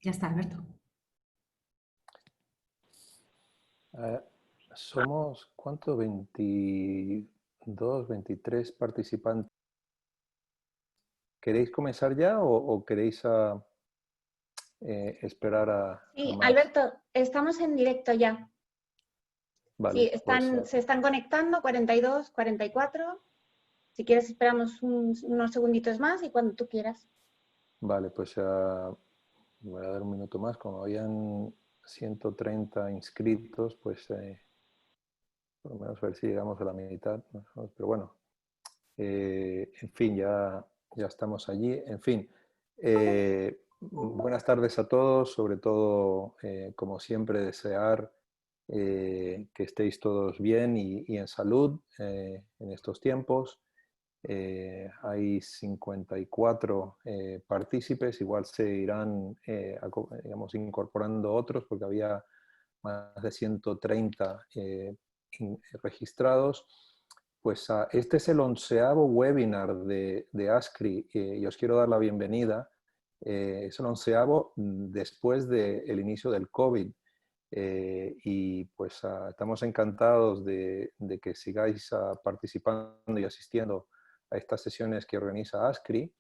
Ya está, Alberto. Somos, ¿cuánto? 22, 23 participantes. ¿Queréis comenzar ya o queréis esperar a Sí, más? Alberto, estamos en directo ya. Vale, Sí, pues, se están conectando 42, 44. Si quieres esperamos unos segunditos más y cuando tú quieras. vale, pues voy a dar un minuto más. Como habían 130 inscritos, pues por lo menos a ver si llegamos a la mitad. Pero bueno, en fin, ya estamos allí. En fin, buenas tardes a todos. Sobre todo, como siempre, desear que estéis todos bien y en salud en estos tiempos. Hay 54 partícipes, igual se irán digamos, incorporando otros porque había más de 130 registrados. Pues este es el 11º webinar de ASCRI y os quiero dar la bienvenida. Es el 11º después del inicio del COVID. Y pues estamos encantados de que sigáis participando y asistiendo a estas sesiones que organiza ASCRI.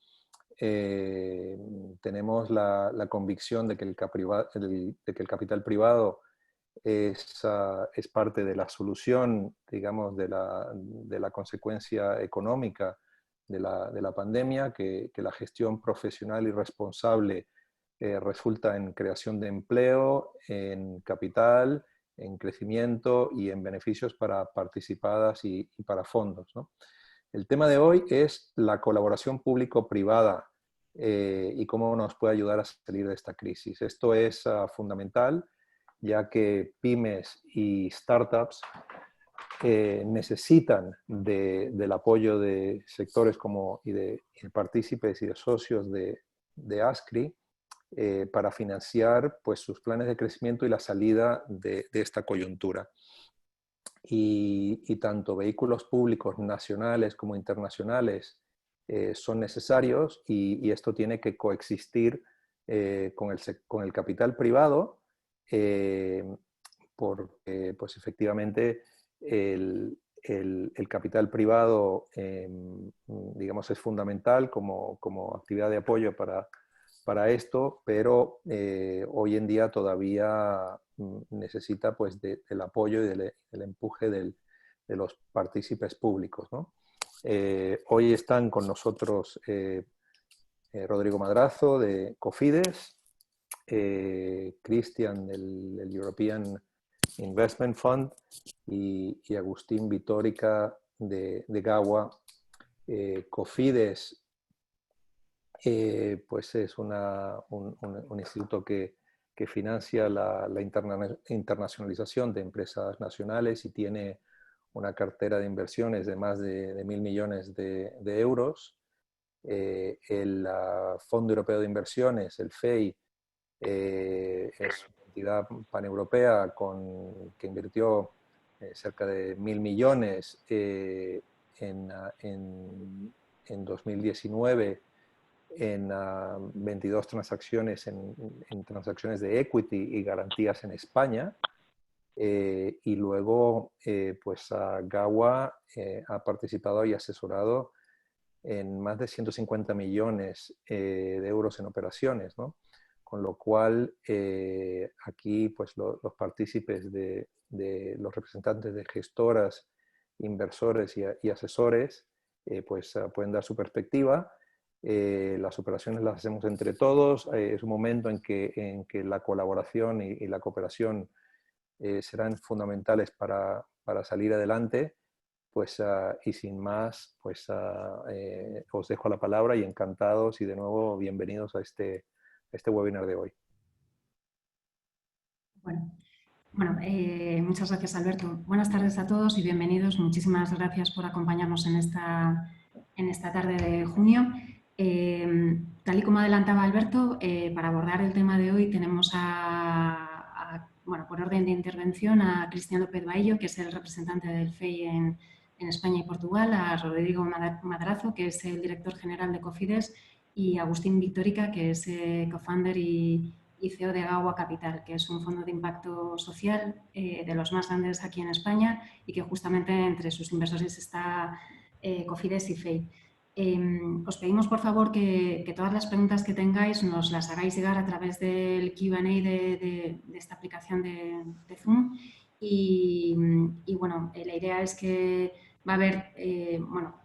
Tenemos la convicción de que el capital privado es parte de la solución, digamos, de la consecuencia económica de la pandemia, que la gestión profesional y responsable resulta en creación de empleo, en capital, en crecimiento y en beneficios para participadas y para fondos, ¿no? El tema de hoy es la colaboración público-privada y cómo nos puede ayudar a salir de esta crisis. Esto es fundamental, ya que pymes y startups necesitan del apoyo de sectores y de partícipes y de socios de ASCRI para financiar pues, sus planes de crecimiento y la salida de esta coyuntura. Y tanto vehículos públicos nacionales como internacionales son necesarios y esto tiene que coexistir con el capital privado porque pues efectivamente el capital privado digamos es fundamental como actividad de apoyo para esto, pero hoy en día todavía necesita pues del apoyo y del empuje de los partícipes públicos, ¿no? Hoy están con nosotros Rodrigo Madrazo de Cofides, Cristian del European Investment Fund y Agustín Vitórica de GAWA. Cofides pues es un instituto que financia la internacionalización de empresas nacionales y tiene una cartera de inversiones de más de 1.000 millones de euros. El Fondo Europeo de Inversiones, el FEI, es una entidad paneuropea que invirtió cerca de 1.000 millones en 2019 en 22 transacciones, en transacciones de equity y garantías en España. Y luego, pues GAWA ha participado y asesorado en más de 150 millones de euros en operaciones, ¿no? Con lo cual, aquí pues los partícipes de los representantes de gestoras, inversores y asesores, pues pueden dar su perspectiva. Las operaciones las hacemos entre todos. Es un momento en que la colaboración y la cooperación serán fundamentales para salir adelante. Pues, y sin más, pues os dejo la palabra y encantados y de nuevo bienvenidos a este webinar de hoy. Bueno, muchas gracias, Alberto. Buenas tardes a todos y bienvenidos. Muchísimas gracias por acompañarnos en esta tarde de junio. Tal y como adelantaba Alberto, para abordar el tema de hoy tenemos por orden de intervención a Cristian López Baillo, que es el representante del FEI en España y Portugal, a Rodrigo Madrazo, que es el director general de Cofides, y Agustín Vitórica, que es co-founder y y CEO de Gawa Capital, que es un fondo de impacto social de los más grandes aquí en España y que justamente entre sus inversores está Cofidis y FEI. Os pedimos, por favor, que todas las preguntas que tengáis nos las hagáis llegar a través del Q&A de esta aplicación de Zoom. Y bueno, la idea es que va a haber,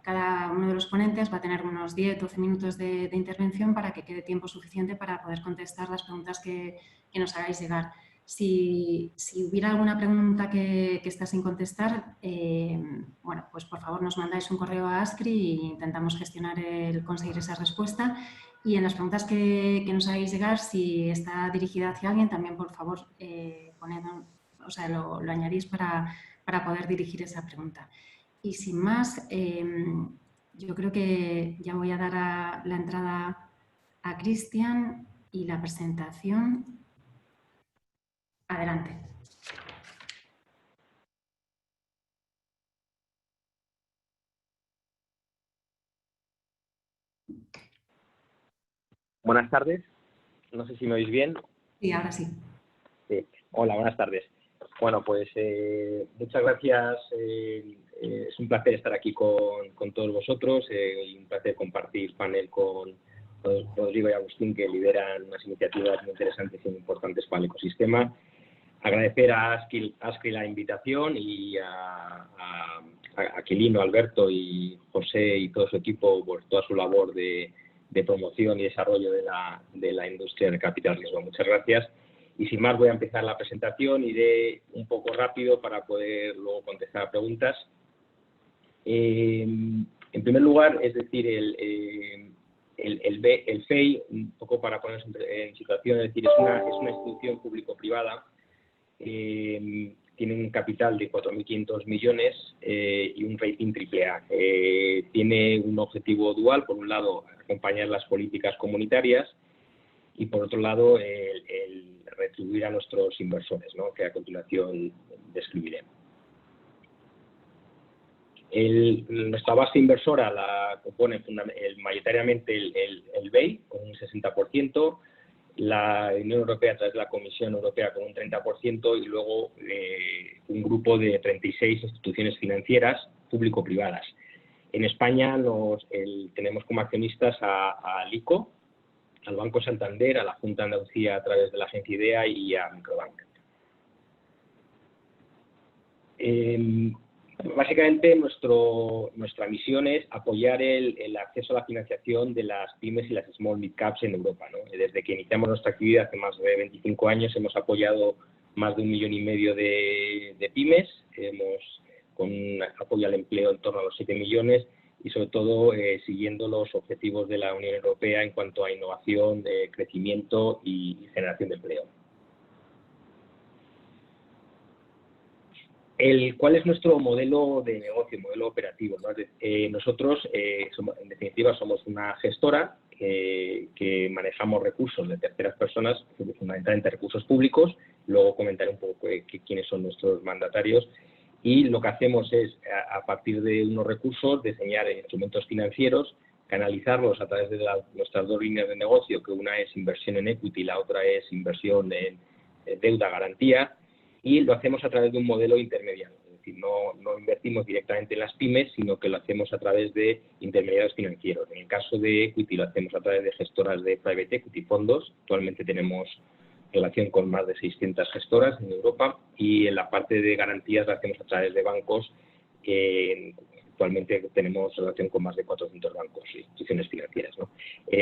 cada uno de los ponentes va a tener unos 10-12 minutos de intervención para que quede tiempo suficiente para poder contestar las preguntas que nos hagáis llegar. Si hubiera alguna pregunta que está sin contestar, pues por favor nos mandáis un correo a Ascri e intentamos gestionar el conseguir esa respuesta. Y en las preguntas que nos hagáis llegar, si está dirigida hacia alguien, también por favor lo añadís para poder dirigir esa pregunta. Y sin más, yo creo que ya voy a dar la entrada a Cristian y la presentación. Adelante. Buenas tardes. No sé si me oís bien. Sí, ahora sí. Sí. Hola, buenas tardes. Bueno, pues muchas gracias. Es un placer estar aquí con todos vosotros y un placer compartir panel con Rodrigo y Agustín, que lideran unas iniciativas muy interesantes y muy importantes para el ecosistema. Agradecer a Ascri la invitación y a Aquilino, Alberto y José y todo su equipo por toda su labor de promoción y desarrollo de la industria del capital riesgo. Muchas gracias. Y sin más voy a empezar la presentación. Iré un poco rápido para poder luego contestar a preguntas. En primer lugar, es decir, el FEI, un poco para ponernos en situación, es decir, es una institución público-privada. Tiene un capital de 4.500 millones y un rating AAA. Tiene un objetivo dual, por un lado, acompañar las políticas comunitarias y, por otro lado, el retribuir a nuestros inversores, ¿no?, que a continuación describiré. Nuestra base inversora la compone mayoritariamente el BEI, con un 60%, la Unión Europea a través de la Comisión Europea con un 30% y luego un grupo de 36 instituciones financieras público-privadas. En España tenemos como accionistas al ICO, al Banco Santander, a la Junta de Andalucía a través de la agencia IDEA y a Microbank. Básicamente nuestra misión es apoyar el acceso a la financiación de las pymes y las small mid caps en Europa, ¿no? Desde que iniciamos nuestra actividad hace más de 25 años hemos apoyado más de 1,5 millones de pymes, con un apoyo al empleo en torno a los 7 millones y sobre todo siguiendo los objetivos de la Unión Europea en cuanto a innovación, crecimiento y generación de empleo. ¿Cuál es nuestro modelo de negocio, modelo operativo, ¿no? Nosotros, en definitiva, somos una gestora que manejamos recursos de terceras personas, fundamentalmente recursos públicos. Luego comentaré un poco quiénes son nuestros mandatarios. Y lo que hacemos es, a partir de unos recursos, diseñar instrumentos financieros, canalizarlos a través de nuestras dos líneas de negocio, que una es inversión en equity y la otra es inversión en deuda garantía. Y lo hacemos a través de un modelo intermediario, es decir, no invertimos directamente en las pymes, sino que lo hacemos a través de intermediarios financieros. En el caso de equity lo hacemos a través de gestoras de private equity, fondos. Actualmente tenemos relación con más de 600 gestoras en Europa y en la parte de garantías la hacemos a través de bancos. Actualmente tenemos relación con más de 400 bancos e instituciones financieras, ¿no?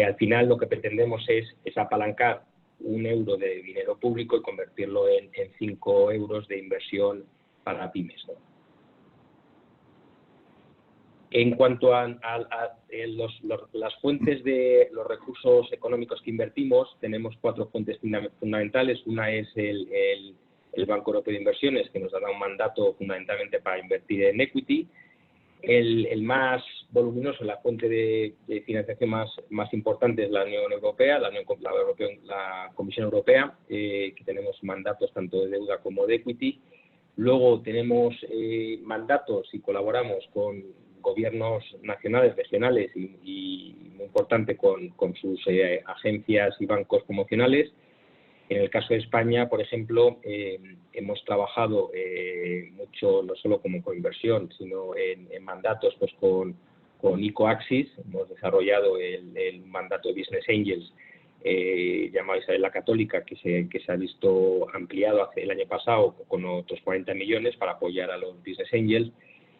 Al final lo que pretendemos es apalancar 1 euro de dinero público y convertirlo en 5 euros de inversión para pymes, ¿no? En cuanto a las fuentes de los recursos económicos que invertimos, tenemos 4 fuentes fundamentales. Una es el Banco Europeo de Inversiones, que nos dará un mandato fundamentalmente para invertir en equity. El más voluminoso, la fuente de financiación más importante es la Unión Europea, la Comisión Europea, que tenemos mandatos tanto de deuda como de equity. Luego tenemos mandatos y colaboramos con gobiernos nacionales, regionales y muy importante con sus agencias y bancos promocionales. En el caso de España, por ejemplo, hemos trabajado mucho, no solo como coinversión, sino en mandatos pues con IcoAxis. Hemos desarrollado el mandato de Business Angels llamado Isabel la Católica, que se ha visto ampliado el año pasado con otros 40 millones para apoyar a los Business Angels.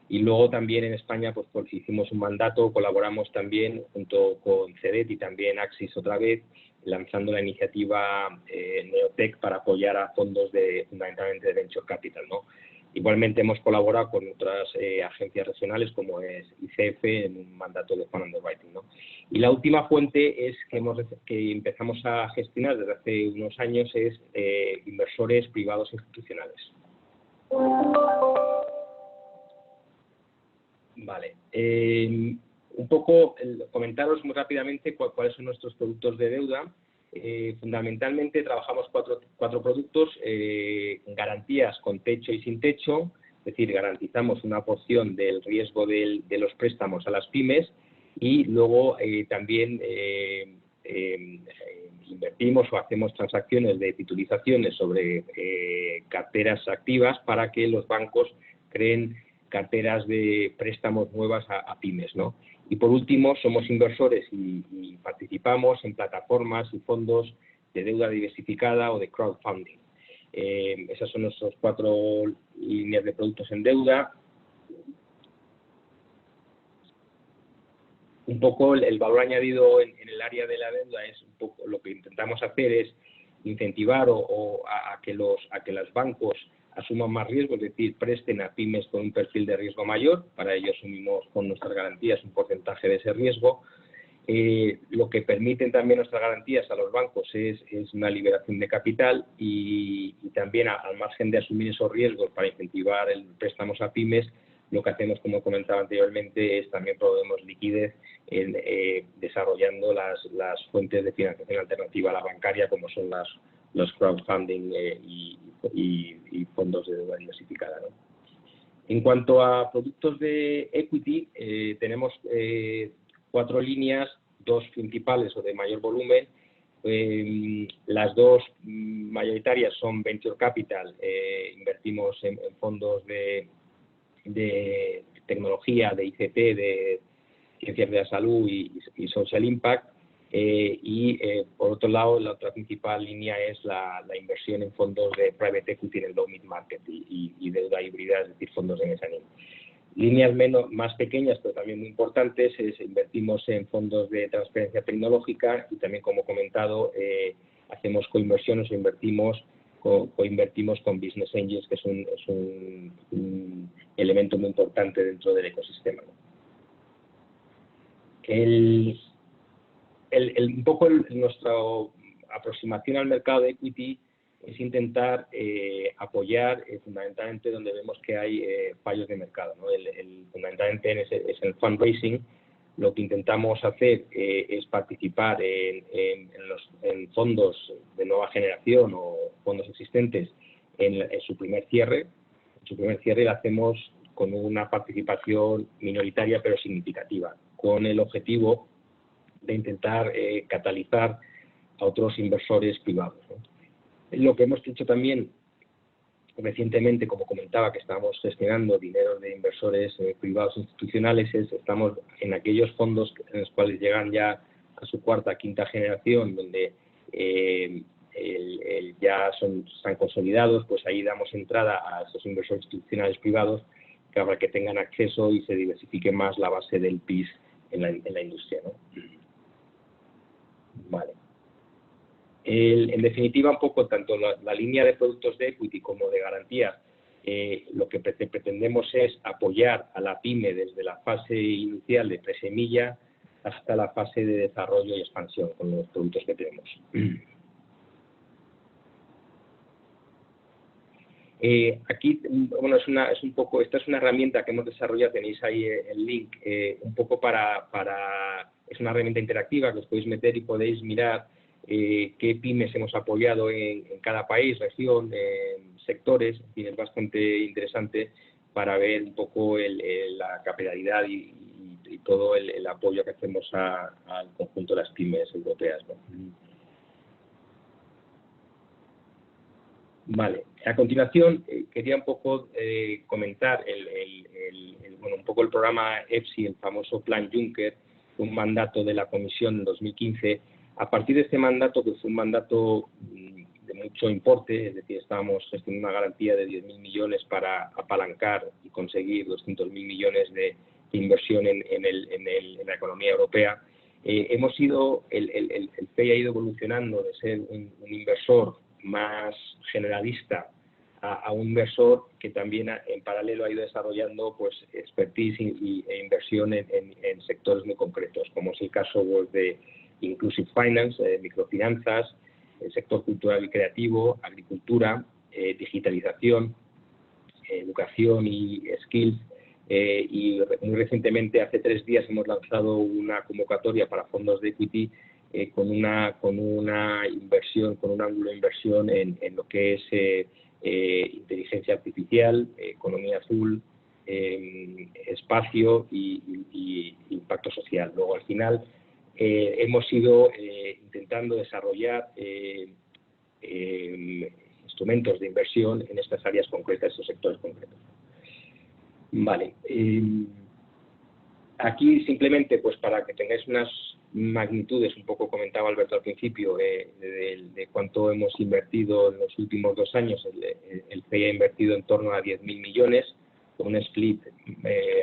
Y luego también en España pues hicimos un mandato, colaboramos también junto con CEDET y también Axis otra vez, lanzando la iniciativa Neotech para apoyar a fondos fundamentalmente de Venture Capital, ¿no? Igualmente hemos colaborado con otras agencias regionales como es ICF en un mandato de Fund Underwriting, ¿no? Y la última fuente es que empezamos a gestionar desde hace unos años es inversores privados institucionales. Vale. Un poco comentaros muy rápidamente cuáles son nuestros productos de deuda. Fundamentalmente trabajamos cuatro productos, garantías con techo y sin techo, es decir, garantizamos una porción del riesgo de los préstamos a las pymes y luego también invertimos o hacemos transacciones de titulizaciones sobre carteras activas para que los bancos creen carteras de préstamos nuevas a pymes, ¿no? Y por último, somos inversores y participamos en plataformas y fondos de deuda diversificada o de crowdfunding. Esas son nuestras 4 líneas de productos en deuda. Un poco el valor añadido en el área de la deuda es un poco lo que intentamos hacer es incentivar a que los bancos asuman más riesgo, es decir, presten a pymes con un perfil de riesgo mayor. Para ello asumimos con nuestras garantías un porcentaje de ese riesgo. Lo que permiten también nuestras garantías a los bancos es una liberación de capital y también al margen de asumir esos riesgos para incentivar el préstamos a pymes, lo que hacemos, como comentaba anteriormente, es también proveemos liquidez desarrollando las fuentes de financiación alternativa a la bancaria, como son los crowdfunding y fondos de deuda diversificada, ¿no? En cuanto a productos de equity, tenemos 4 líneas, 2 principales o de mayor volumen. Las 2 mayoritarias son Venture Capital, invertimos en fondos de tecnología, de ICT, de ciencias de la salud y social impact. Por otro lado, la otra principal línea es la inversión en fondos de private equity en el low mid market y deuda híbrida, es decir, fondos de mezzanine. Líneas más pequeñas, pero también muy importantes, invertimos en fondos de transferencia tecnológica y también, como he comentado, hacemos coinversiones o coinvertimos con Business Angels, que es un elemento muy importante dentro del ecosistema, ¿no? Un poco nuestra aproximación al mercado de equity es intentar apoyar fundamentalmente donde vemos que hay fallos de mercado, ¿no? Fundamentalmente es el fundraising. Lo que intentamos hacer es participar en fondos de nueva generación o fondos existentes en su primer cierre. En su primer cierre lo hacemos con una participación minoritaria pero significativa, con el objetivo de intentar catalizar a otros inversores privados, ¿no? Lo que hemos hecho también recientemente, como comentaba, que estamos gestionando dinero de inversores privados institucionales, estamos en aquellos fondos en los cuales llegan ya a su 4ª, 5ª generación, donde ya están consolidados, pues ahí damos entrada a esos inversores institucionales privados que habrá que tengan acceso y se diversifique más la base del PIS en la industria, ¿no? Vale. En definitiva, un poco tanto la línea de productos de equity como de garantía, lo que pretendemos es apoyar a la pyme desde la fase inicial de presemilla hasta la fase de desarrollo y expansión con los productos que tenemos. Aquí, bueno, esta es una herramienta que hemos desarrollado, tenéis ahí el link, un poco es una herramienta interactiva que os podéis meter y podéis mirar qué pymes hemos apoyado en cada país, región, sectores. En fin, es bastante interesante para ver un poco la capilaridad y todo el apoyo que hacemos al conjunto de las pymes europeas, ¿no? Vale, a continuación quería un poco comentar bueno, un poco el programa EFSI, el famoso Plan Juncker, un mandato de la Comisión en 2015. A partir de este mandato, que fue un mandato de mucho importe, es decir, estábamos gestionando una garantía de 10.000 millones para apalancar y conseguir 200.000 millones de inversión en la economía europea. El FEI ha ido evolucionando de ser un inversor más generalista a un inversor que también en paralelo ha ido desarrollando pues expertise e inversión en sectores muy concretos, como es el caso pues, de Inclusive Finance, microfinanzas, el sector cultural y creativo, agricultura, digitalización, educación y skills. Y muy recientemente, hace 3 días, hemos lanzado una convocatoria para fondos de equity con una inversión, con un ángulo de inversión en lo que es inteligencia artificial, economía azul, espacio y impacto social. Luego, al final, hemos ido intentando desarrollar instrumentos de inversión en estas áreas concretas, estos sectores concretos. Vale. Aquí simplemente, pues para que tengáis unas magnitudes, un poco comentaba Alberto al principio, de cuánto hemos invertido en los últimos 2 años. El FEI ha invertido en torno a 10.000 millones, con un split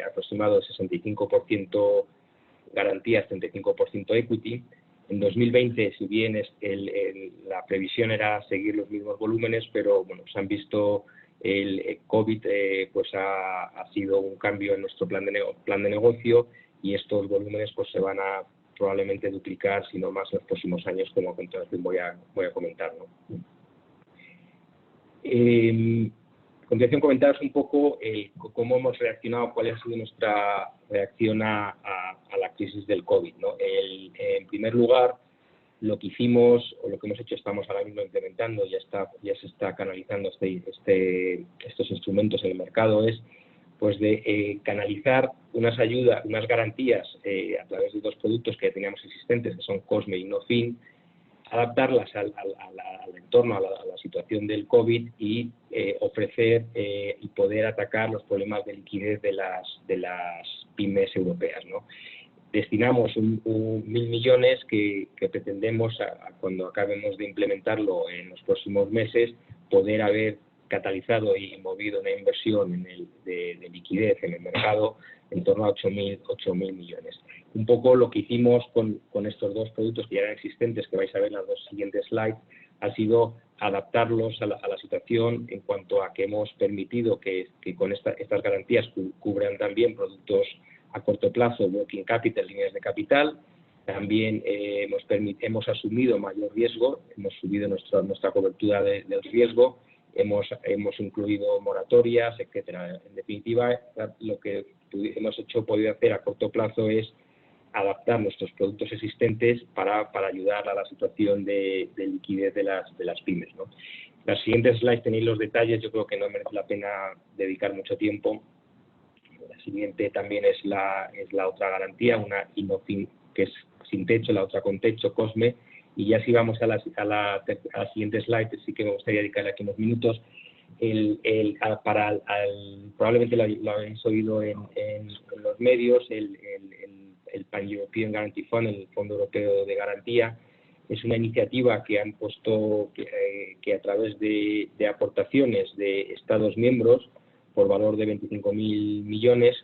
aproximado de 65% garantías, 35% equity. En 2020, si bien la previsión era seguir los mismos volúmenes, pero bueno, se han visto el COVID pues ha sido un cambio en nuestro plan de negocio y estos volúmenes pues se van a probablemente duplicar, si no más, en los próximos años, como a continuación voy a comentar, ¿no? A continuación, comentaros un poco cómo hemos reaccionado, cuál ha sido nuestra reacción a la crisis del COVID, ¿no? En primer lugar, lo que hicimos, o lo que hemos hecho, estamos ahora mismo implementando, ya se está canalizando estos instrumentos en el mercado, es pues de canalizar unas ayudas, unas garantías a través de 2 productos que ya teníamos existentes, que son Cosme y Nofin, adaptarlas al entorno, a la situación del COVID y ofrecer y poder atacar los problemas de liquidez de las pymes europeas, ¿no? Destinamos 1.000 millones que pretendemos, cuando acabemos de implementarlo en los próximos meses, poder haber catalizado y movido una inversión de liquidez en el mercado en torno a 8.000 millones. Un poco lo que hicimos con estos 2 productos que ya eran existentes, que vais a ver en las 2 siguientes slides, ha sido adaptarlos a la situación en cuanto a que hemos permitido que con estas garantías cubran también productos a corto plazo, working capital, líneas de capital. También hemos asumido mayor riesgo, hemos subido nuestra cobertura del riesgo, hemos incluido moratorias, etcétera. En definitiva, lo que hemos podido hacer a corto plazo es adaptar nuestros productos existentes para ayudar a la situación de liquidez de las pymes, ¿no? Las siguientes slides tenéis los detalles, yo creo que no merece la pena dedicar mucho tiempo. La siguiente también es la otra garantía, una Innofin, que es sin techo, la otra con techo, Cosme. Y ya si vamos a la siguiente slide, sí que me gustaría dedicarle aquí unos minutos. Probablemente lo habéis oído en los medios, el Pan-European Guarantee Fund, el Fondo Europeo de Garantía, es una iniciativa que han puesto que a través de aportaciones de Estados miembros por valor de 25.000 millones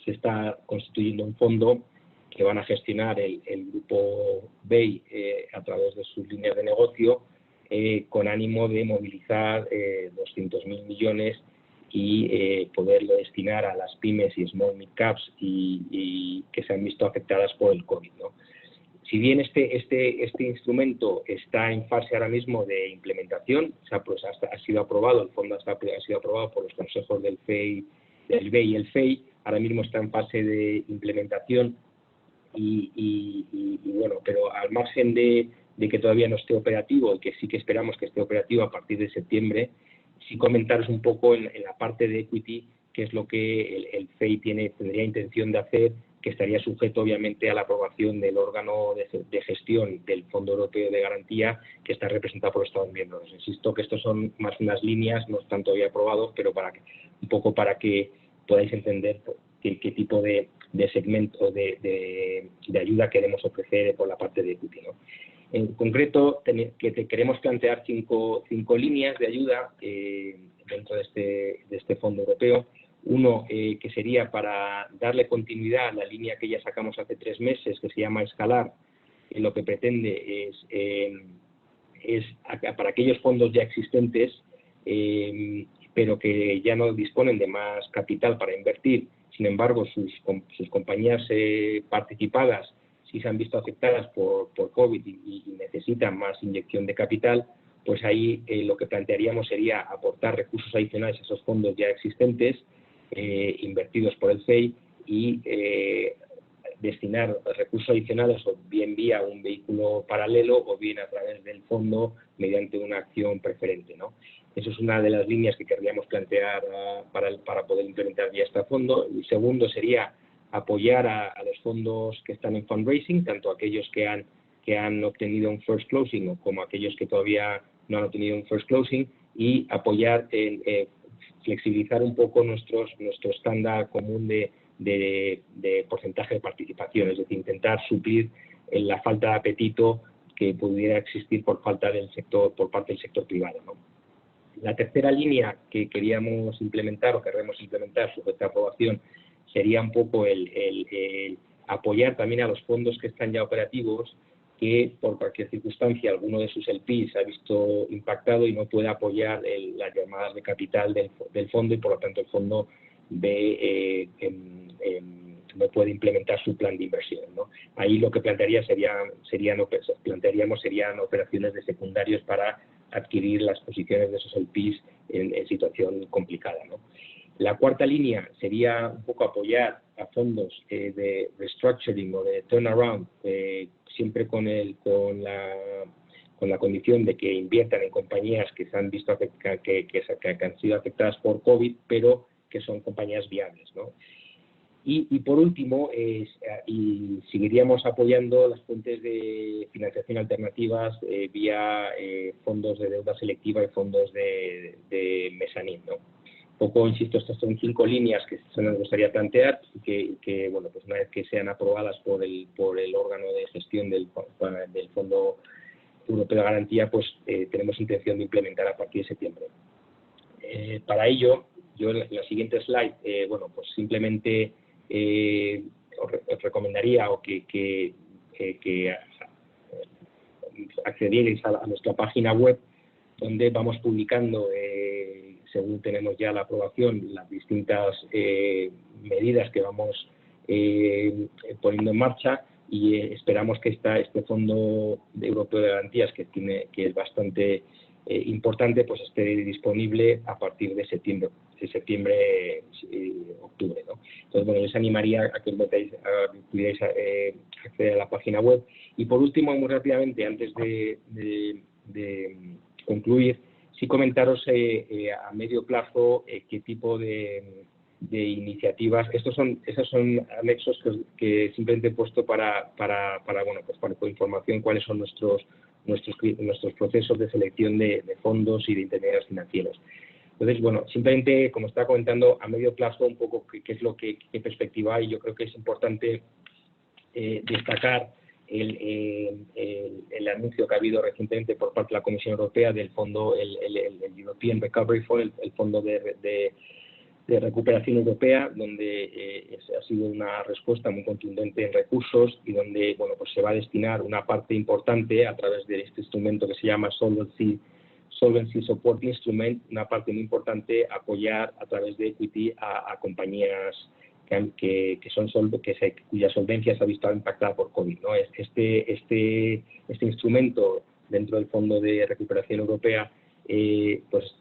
se está constituyendo un fondo que van a gestionar el grupo BEI a través de sus líneas de negocio con ánimo de movilizar 200.000 millones y poderlo destinar a las pymes y small mid caps y que se han visto afectadas por el COVID, ¿no? Si bien este instrumento está en fase ahora mismo de implementación, ha sido aprobado, el fondo ha sido aprobado por los consejos del BEI y el FEI, ahora mismo está en fase de implementación y bueno, pero al margen de que todavía no esté operativo y que sí que esperamos que esté operativo a partir de septiembre, sí comentaros un poco en la parte de equity qué es lo que el FEI tendría intención de hacer, que estaría sujeto obviamente a la aprobación del órgano de gestión del Fondo Europeo de Garantía, que está representado por los Estados miembros. Insisto que estos son más unas líneas, no están todavía aprobados, pero un poco para que podáis entender qué tipo de segmento de ayuda queremos ofrecer por la parte de equity, ¿no? En concreto, queremos plantear cinco líneas de ayuda dentro de este fondo europeo. Uno, que sería para darle continuidad a la línea que ya sacamos hace 3 meses, que se llama Escalar, que lo que pretende es para aquellos fondos ya existentes, pero que ya no disponen de más capital para invertir. Sin embargo, sus compañías participadas sí se han visto afectadas por COVID y necesitan más inyección de capital, pues ahí lo que plantearíamos sería aportar recursos adicionales a esos fondos ya existentes, invertidos por el FEI, y destinar recursos adicionales o bien vía un vehículo paralelo o bien a través del fondo mediante una acción preferente, ¿no? Eso es una de las líneas que querríamos plantear para poder implementar ya este fondo. El segundo sería apoyar a los fondos que están en fundraising, tanto aquellos que han obtenido un first closing como aquellos que todavía no han obtenido un first closing, y apoyar en flexibilizar un poco nuestro estándar común de porcentaje de participación, es decir, intentar suplir la falta de apetito que pudiera existir por parte del sector privado, ¿no? La tercera línea que queríamos implementar o queremos implementar sobre esta aprobación sería un poco el apoyar también a los fondos que están ya operativos, que por cualquier circunstancia alguno de sus LPs se ha visto impactado y no puede apoyar las llamadas de capital del fondo, y por lo tanto el fondo no puede implementar su plan de inversión, ¿no? Ahí lo que serían operaciones de secundarios para adquirir las posiciones de esos LPs en situación complicada, ¿no? La cuarta línea sería un poco apoyar a fondos de restructuring o de turnaround, siempre con la condición de que inviertan en compañías que se han visto que han sido afectadas por COVID, pero que son compañías viables, ¿no? Y por último, seguiríamos apoyando las fuentes de financiación alternativas vía fondos de deuda selectiva y fondos de mezzanine, ¿no? Un poco, insisto, estas son 5 líneas que nos gustaría plantear y que bueno, pues una vez que sean aprobadas por el órgano de gestión del Fondo Europeo de Garantía, pues tenemos intención de implementar a partir de septiembre. Para ello, yo en la siguiente slide, bueno, pues simplemente os recomendaría que accedierais a nuestra página web, donde vamos publicando, según tenemos ya la aprobación, las distintas medidas que vamos poniendo en marcha, y esperamos que este Fondo Europeo de Garantías, que es bastante importante, pues esté disponible a partir de septiembre, octubre, ¿no? Entonces, bueno, les animaría a que pudierais acceder a la página web. Y por último, muy rápidamente, antes de concluir, sí comentaros a medio plazo qué tipo de iniciativas. Esos son anexos que simplemente he puesto para información cuáles son nuestros procesos de selección de fondos y de intermediarios financieros. Entonces, bueno, simplemente, como estaba comentando, a medio plazo un poco qué perspectiva hay. Yo creo que es importante destacar el anuncio que ha habido recientemente por parte de la Comisión Europea del fondo, el European Recovery Fund, el fondo de recuperación europea, donde ha sido una respuesta muy contundente en recursos y donde, bueno, pues se va a destinar una parte importante a través de este instrumento que se llama Solvency Support Instrument, una parte muy importante a apoyar a través de equity a compañías cuya solvencia se ha visto impactada por COVID, ¿no? Este instrumento dentro del Fondo de Recuperación Europea pues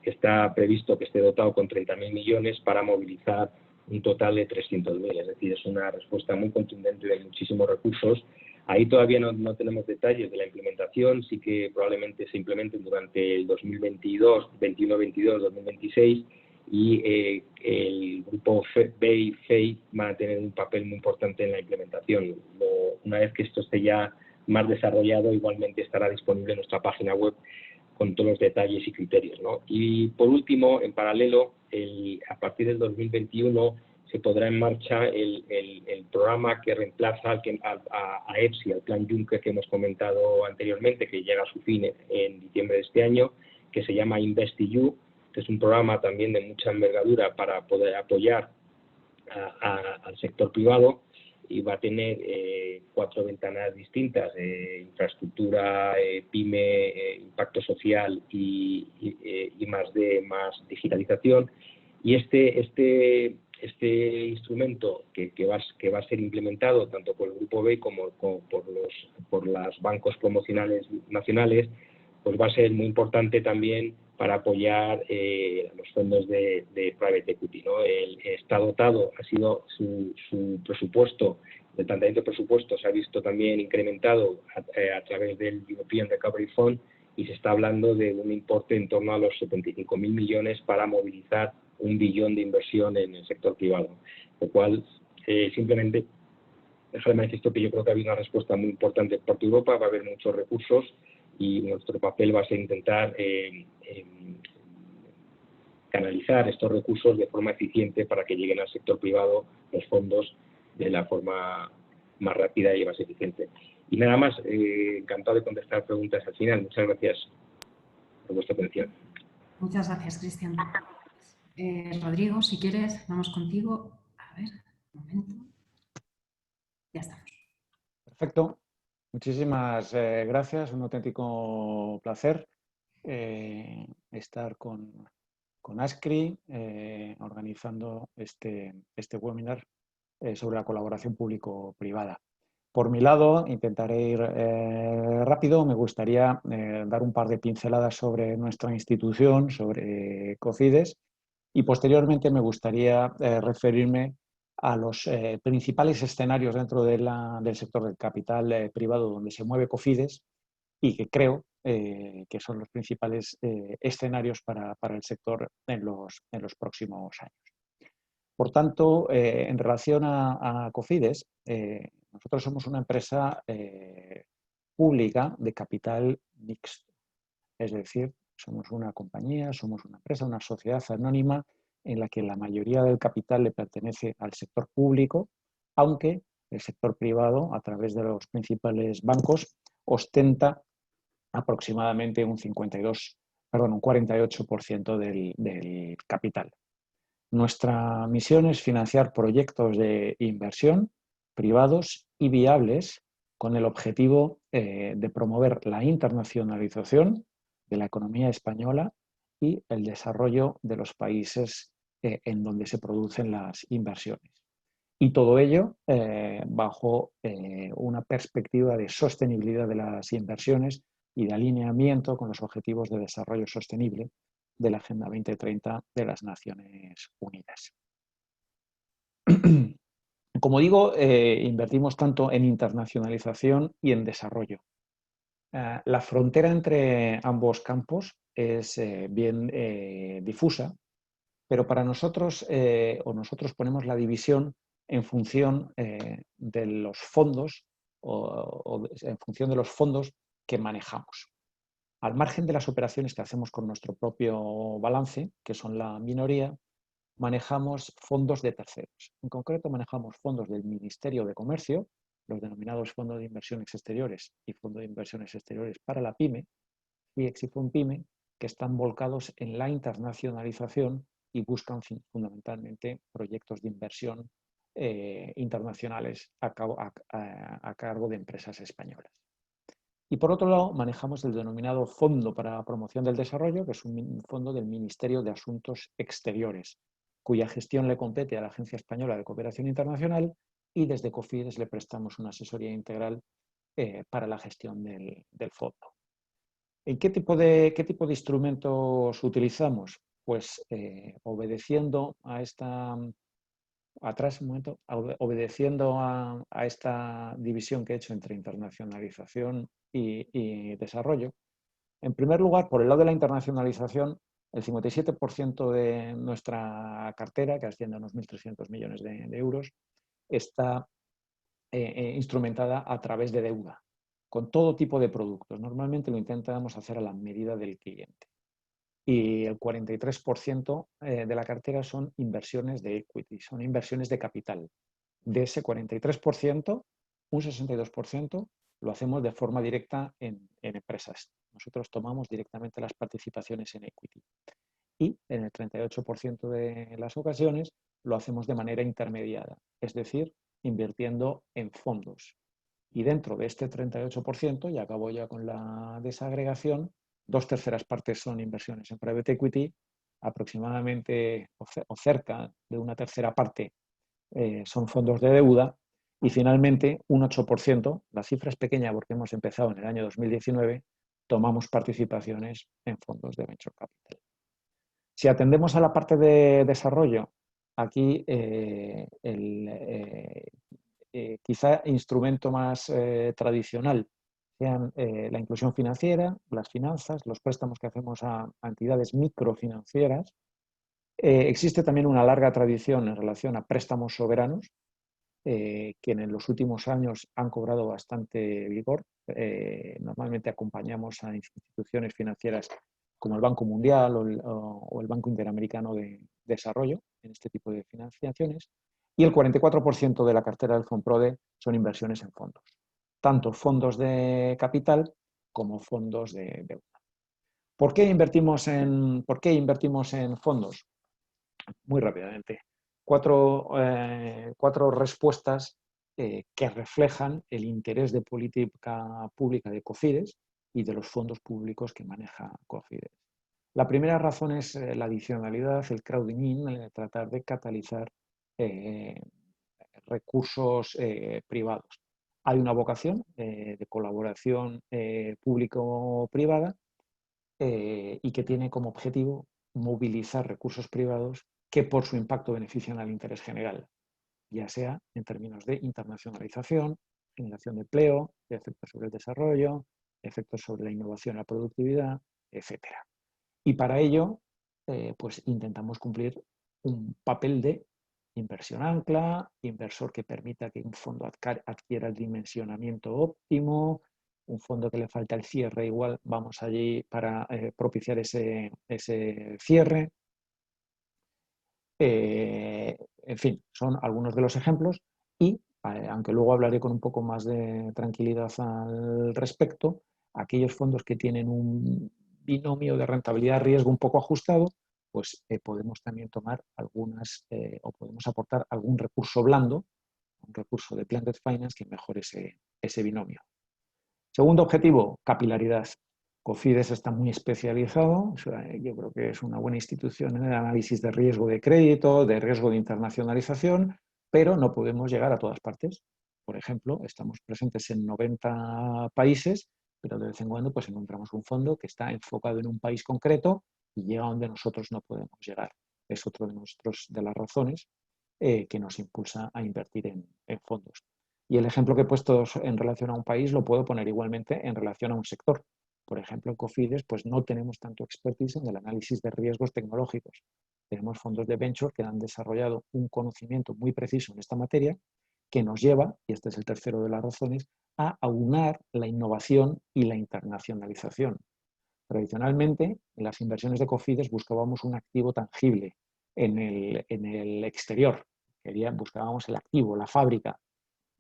está previsto que esté dotado con 30.000 millones para movilizar un total de 300.000, es decir, es una respuesta muy contundente de muchísimos recursos. Ahí todavía no tenemos detalles de la implementación, sí que probablemente se implementen durante el 2022, 21-22, 2026, y el grupo BEI y FEI van a tener un papel muy importante en la implementación. Una vez que esto esté ya más desarrollado, igualmente estará disponible en nuestra página web con todos los detalles y criterios, ¿no? Y por último, en paralelo, a partir del 2021 se pondrá en marcha el programa que reemplaza a EPSI, al Plan Juncker que hemos comentado anteriormente, que llega a su fin en diciembre de este año, que se llama InvestEU, que es un programa también de mucha envergadura para poder apoyar al sector privado, y va a tener 4 ventanas distintas: infraestructura, PYME, impacto social y más digitalización. Y este instrumento que va a ser implementado tanto por el Grupo BEI como por los bancos promocionales nacionales, pues va a ser muy importante también para apoyar los fondos de private equity, ¿no? Está dotado, ha sido su presupuesto, el planteamiento de presupuesto se ha visto también incrementado a través del European Recovery Fund, y se está hablando de un importe en torno a los 75.000 millones para movilizar 1 billón de inversión en el sector privado, lo cual simplemente deja de manifiesto que yo creo que ha habido una respuesta muy importante por parte de Europa, va a haber muchos recursos y nuestro papel va a ser intentar canalizar estos recursos de forma eficiente para que lleguen al sector privado los fondos de la forma más rápida y más eficiente. Y nada más, encantado de contestar preguntas al final. Muchas gracias por vuestra atención. Muchas gracias, Cristian. Rodrigo, si quieres, vamos contigo. A ver, un momento. Ya estamos. Perfecto. Muchísimas gracias. Un auténtico placer estar con ASCRI organizando este webinar sobre la colaboración público-privada. Por mi lado, intentaré ir rápido. Me gustaría dar un par de pinceladas sobre nuestra institución, sobre Cofides, y posteriormente me gustaría referirme a los principales escenarios dentro del sector del capital privado donde se mueve Cofides y que creo que son los principales escenarios para el sector en los próximos años. Por tanto, en relación a Cofides, nosotros somos una empresa pública de capital mixto, es decir, somos una compañía, somos una empresa, una sociedad anónima en la que la mayoría del capital le pertenece al sector público, aunque el sector privado, a través de los principales bancos, ostenta aproximadamente un 48% del capital. Nuestra misión es financiar proyectos de inversión privados y viables con el objetivo de promover la internacionalización de la economía española y el desarrollo de los países en donde se producen las inversiones. Y todo ello bajo una perspectiva de sostenibilidad de las inversiones y de alineamiento con los objetivos de desarrollo sostenible de la Agenda 2030 de las Naciones Unidas. Como digo, invertimos tanto en internacionalización y en desarrollo. La frontera entre ambos campos es bien difusa, pero para nosotros, nosotros ponemos la división en función de los fondos en función de los fondos que manejamos. Al margen de las operaciones que hacemos con nuestro propio balance, que son la minoría, manejamos fondos de terceros. En concreto, manejamos fondos del Ministerio de Comercio, los denominados Fondos de Inversiones Exteriores y Fondo de Inversiones Exteriores para la PYME, FIEX y FONPYME, que están volcados en la internacionalización y buscan fundamentalmente proyectos de inversión internacionales a cargo de empresas españolas. Y por otro lado, manejamos el denominado Fondo para la Promoción del Desarrollo, que es un fondo del Ministerio de Asuntos Exteriores, cuya gestión le compete a la Agencia Española de Cooperación Internacional, y desde Cofides le prestamos una asesoría integral para la gestión del fondo. ¿En qué tipo de instrumentos utilizamos? Pues obedeciendo a esta... obedeciendo a esta división que he hecho entre internacionalización y desarrollo. En primer lugar, por el lado de la internacionalización, El 57% de nuestra cartera, que asciende a unos 1.300 millones de euros, está instrumentada a través de deuda, con todo tipo de productos. Normalmente lo intentamos hacer a la medida del cliente. Y el 43% de la cartera son inversiones de equity, son inversiones de capital. De ese 43%, un 62% lo hacemos de forma directa en empresas. Nosotros tomamos directamente las participaciones en equity. Y en el 38% de las ocasiones lo hacemos de manera intermediada, es decir, invirtiendo en fondos. Y dentro de este 38%, y acabo ya con la desagregación, 2/3 partes son inversiones en private equity, aproximadamente o cerca de 1/3 parte son fondos de deuda, y finalmente un 8%, la cifra es pequeña porque hemos empezado en el año 2019, tomamos participaciones en fondos de venture capital. Si atendemos a la parte de desarrollo, aquí quizá instrumento más tradicional sean la inclusión financiera, las finanzas, los préstamos que hacemos a entidades microfinancieras. Existe también una larga tradición en relación a préstamos soberanos, que en los últimos años han cobrado bastante vigor. Normalmente acompañamos a instituciones financieras como el Banco Mundial o el Banco Interamericano de Desarrollo en este tipo de financiaciones. Y el 44% de la cartera del Fonprode son inversiones en fondos, tanto fondos de capital como fondos de deuda. ¿Por qué invertimos en fondos? Muy rápidamente. Cuatro respuestas que reflejan el interés de política pública de Cofides y de los fondos públicos que maneja Cofides. La primera razón es la adicionalidad, el crowding in, tratar de catalizar recursos privados. Hay una vocación de colaboración público-privada y que tiene como objetivo movilizar recursos privados que por su impacto benefician al interés general, ya sea en términos de internacionalización, generación de empleo, de efectos sobre el desarrollo, efectos sobre la innovación y la productividad, etc. Y para ello, pues intentamos cumplir un papel de inversión ancla, inversor que permita que un fondo adquiera el dimensionamiento óptimo, un fondo que le falta el cierre, igual vamos allí para propiciar ese cierre. En fin, son algunos de los ejemplos y, aunque luego hablaré con un poco más de tranquilidad al respecto, aquellos fondos que tienen un binomio de rentabilidad-riesgo un poco ajustado, pues podemos también tomar algunas o podemos aportar algún recurso blando, un recurso de blended finance que mejore ese binomio. Segundo objetivo, capilaridad. Cofides está muy especializado, yo creo que es una buena institución en el análisis de riesgo de crédito, de riesgo de internacionalización, pero no podemos llegar a todas partes. Por ejemplo, estamos presentes en 90 países, pero de vez en cuando pues, encontramos un fondo que está enfocado en un país concreto y llega donde nosotros no podemos llegar. Es otra de las razones que nos impulsa a invertir en fondos. Y el ejemplo que he puesto en relación a un país lo puedo poner igualmente en relación a un sector. Por ejemplo, en Cofides pues no tenemos tanto expertise en el análisis de riesgos tecnológicos. Tenemos fondos de venture que han desarrollado un conocimiento muy preciso en esta materia que nos lleva, y este es el tercero de las razones, a aunar la innovación y la internacionalización. Tradicionalmente, en las inversiones de Cofides buscábamos un activo tangible en el exterior. Buscábamos el activo, la fábrica.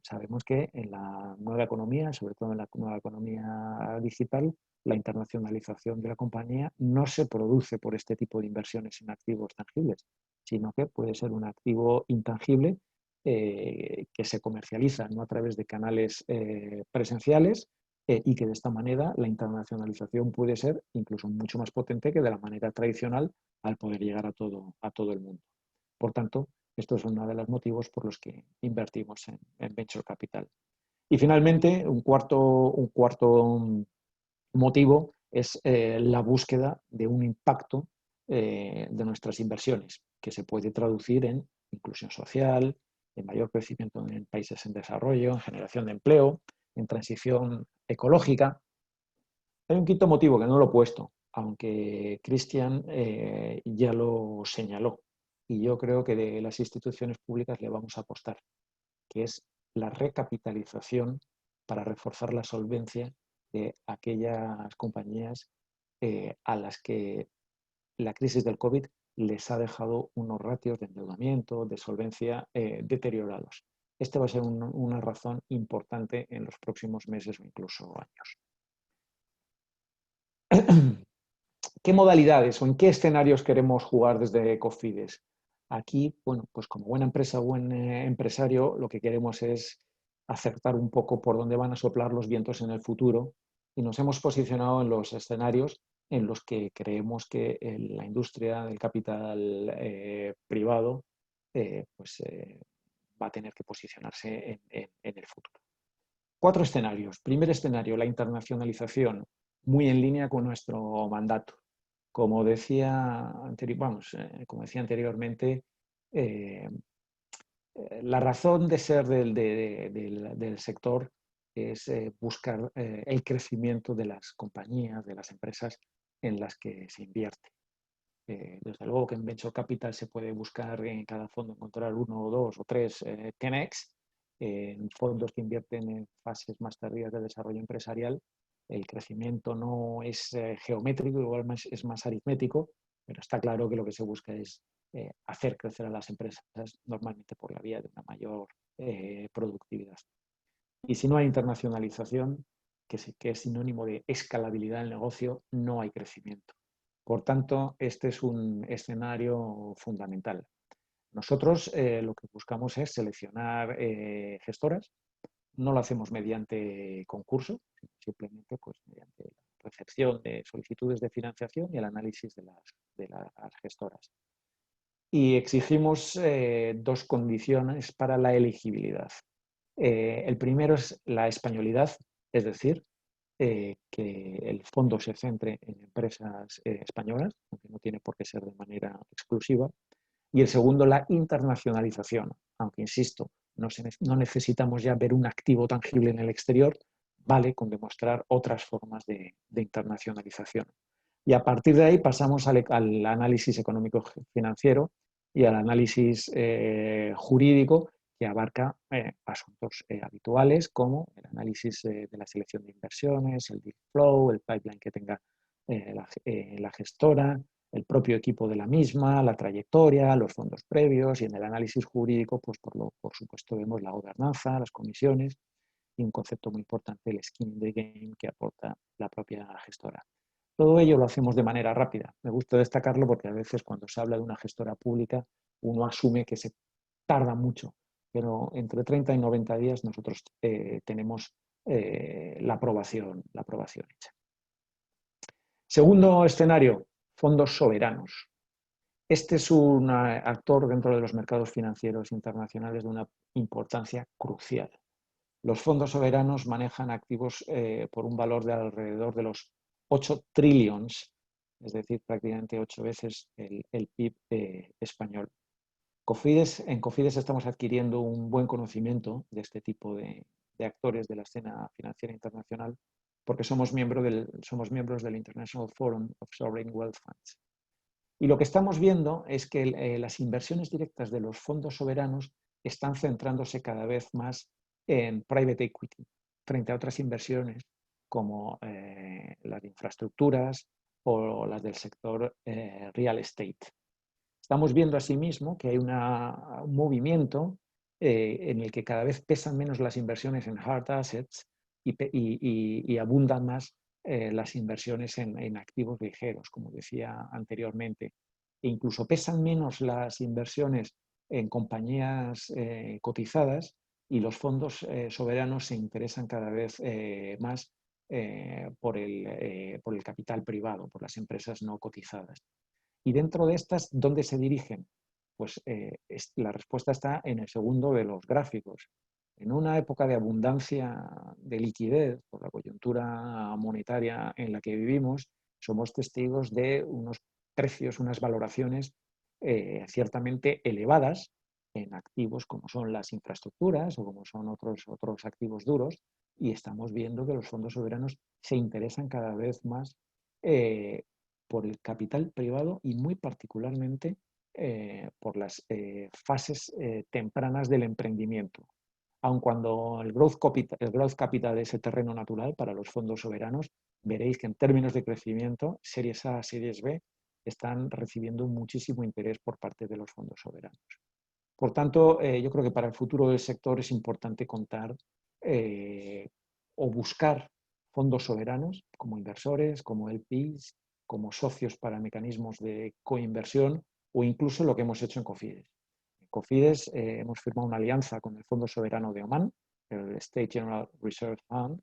Sabemos que en la nueva economía, sobre todo en la nueva economía digital, la internacionalización de la compañía no se produce por este tipo de inversiones en activos tangibles, sino que puede ser un activo intangible que se comercializa no a través de canales presenciales y que de esta manera la internacionalización puede ser incluso mucho más potente que de la manera tradicional al poder llegar a todo el mundo. Por tanto, esto es uno de los motivos por los que invertimos en Venture Capital. Y finalmente, un cuarto motivo es la búsqueda de un impacto de nuestras inversiones, que se puede traducir en inclusión social, en mayor crecimiento en países en desarrollo, en generación de empleo, en transición ecológica. Hay un quinto motivo que no lo he puesto, aunque Cristian ya lo señaló, y yo creo que de las instituciones públicas le vamos a apostar, que es la recapitalización para reforzar la solvencia de aquellas compañías a las que la crisis del COVID les ha dejado unos ratios de endeudamiento, de solvencia deteriorados. Este va a ser una razón importante en los próximos meses o incluso años. ¿Qué modalidades o en qué escenarios queremos jugar desde Cofides? Aquí, bueno, pues como buena empresa, buen empresario, lo que queremos es acertar un poco por dónde van a soplar los vientos en el futuro y nos hemos posicionado en los escenarios en los que creemos que la industria del capital privado va a tener que posicionarse en el futuro. 4 escenarios. Primer escenario, la internacionalización, muy en línea con nuestro mandato. Como decía anteriormente, la razón de ser del sector es buscar el crecimiento de las compañías, de las empresas en las que se invierte. Desde luego que en Venture Capital se puede buscar en cada fondo encontrar 1 o 2 o 3 10x. En fondos que invierten en fases más tardías de desarrollo empresarial, el crecimiento no es geométrico, igual es más aritmético, pero está claro que lo que se busca es hacer crecer a las empresas normalmente por la vía de una mayor productividad. Y si no hay internacionalización, que es sinónimo de escalabilidad del negocio, no hay crecimiento. Por tanto, este es un escenario fundamental. Nosotros lo que buscamos es seleccionar gestoras. No lo hacemos mediante concurso, simplemente pues, mediante la recepción de solicitudes de financiación y el análisis de las gestoras. Y exigimos 2 condiciones para la elegibilidad. El primero es la españolidad, es decir, que el fondo se centre en empresas españolas, aunque no tiene por qué ser de manera exclusiva. Y el segundo, la internacionalización, aunque insisto, no necesitamos ya ver un activo tangible en el exterior, vale con demostrar otras formas de internacionalización. Y a partir de ahí pasamos al análisis económico-financiero y al análisis jurídico, que abarca asuntos habituales como el análisis de la selección de inversiones, el deal flow, el pipeline que tenga la gestora, el propio equipo de la misma, la trayectoria, los fondos previos, y en el análisis jurídico, pues por supuesto vemos la gobernanza, las comisiones y un concepto muy importante, el skin in the game, que aporta la propia gestora. Todo ello lo hacemos de manera rápida. Me gusta destacarlo porque a veces cuando se habla de una gestora pública uno asume que se tarda mucho, pero entre 30 y 90 días nosotros tenemos la aprobación hecha. Segundo escenario, fondos soberanos. Este es un actor dentro de los mercados financieros internacionales de una importancia crucial. Los fondos soberanos manejan activos por un valor de alrededor de los 8 trillions, es decir, prácticamente 8 veces el PIB español. En Cofides estamos adquiriendo un buen conocimiento de este tipo de actores de la escena financiera internacional porque somos miembros del International Forum of Sovereign Wealth Funds. Y lo que estamos viendo es que las inversiones directas de los fondos soberanos están centrándose cada vez más en private equity, frente a otras inversiones como las de infraestructuras o las del sector real estate. Estamos viendo asimismo que hay un movimiento en el que cada vez pesan menos las inversiones en hard assets y abundan más las inversiones en activos ligeros, como decía anteriormente. E incluso pesan menos las inversiones en compañías cotizadas y los fondos soberanos se interesan cada vez más por el capital privado, por las empresas no cotizadas. Y dentro de estas, ¿dónde se dirigen? Pues la respuesta está en el segundo de los gráficos. En una época de abundancia de liquidez por la coyuntura monetaria en la que vivimos, somos testigos de unos precios, unas valoraciones ciertamente elevadas en activos como son las infraestructuras o como son otros activos duros, y estamos viendo que los fondos soberanos se interesan cada vez más por el capital privado y muy particularmente por las fases tempranas del emprendimiento. Aun cuando el growth capital es el terreno natural para los fondos soberanos, veréis que en términos de crecimiento, series A, series B, están recibiendo muchísimo interés por parte de los fondos soberanos. Por tanto, yo creo que para el futuro del sector es importante contar o buscar fondos soberanos como inversores, como LPs, como socios para mecanismos de coinversión o incluso lo que hemos hecho en Cofides. En Cofides hemos firmado una alianza con el Fondo Soberano de Omán, el State General Reserve Fund,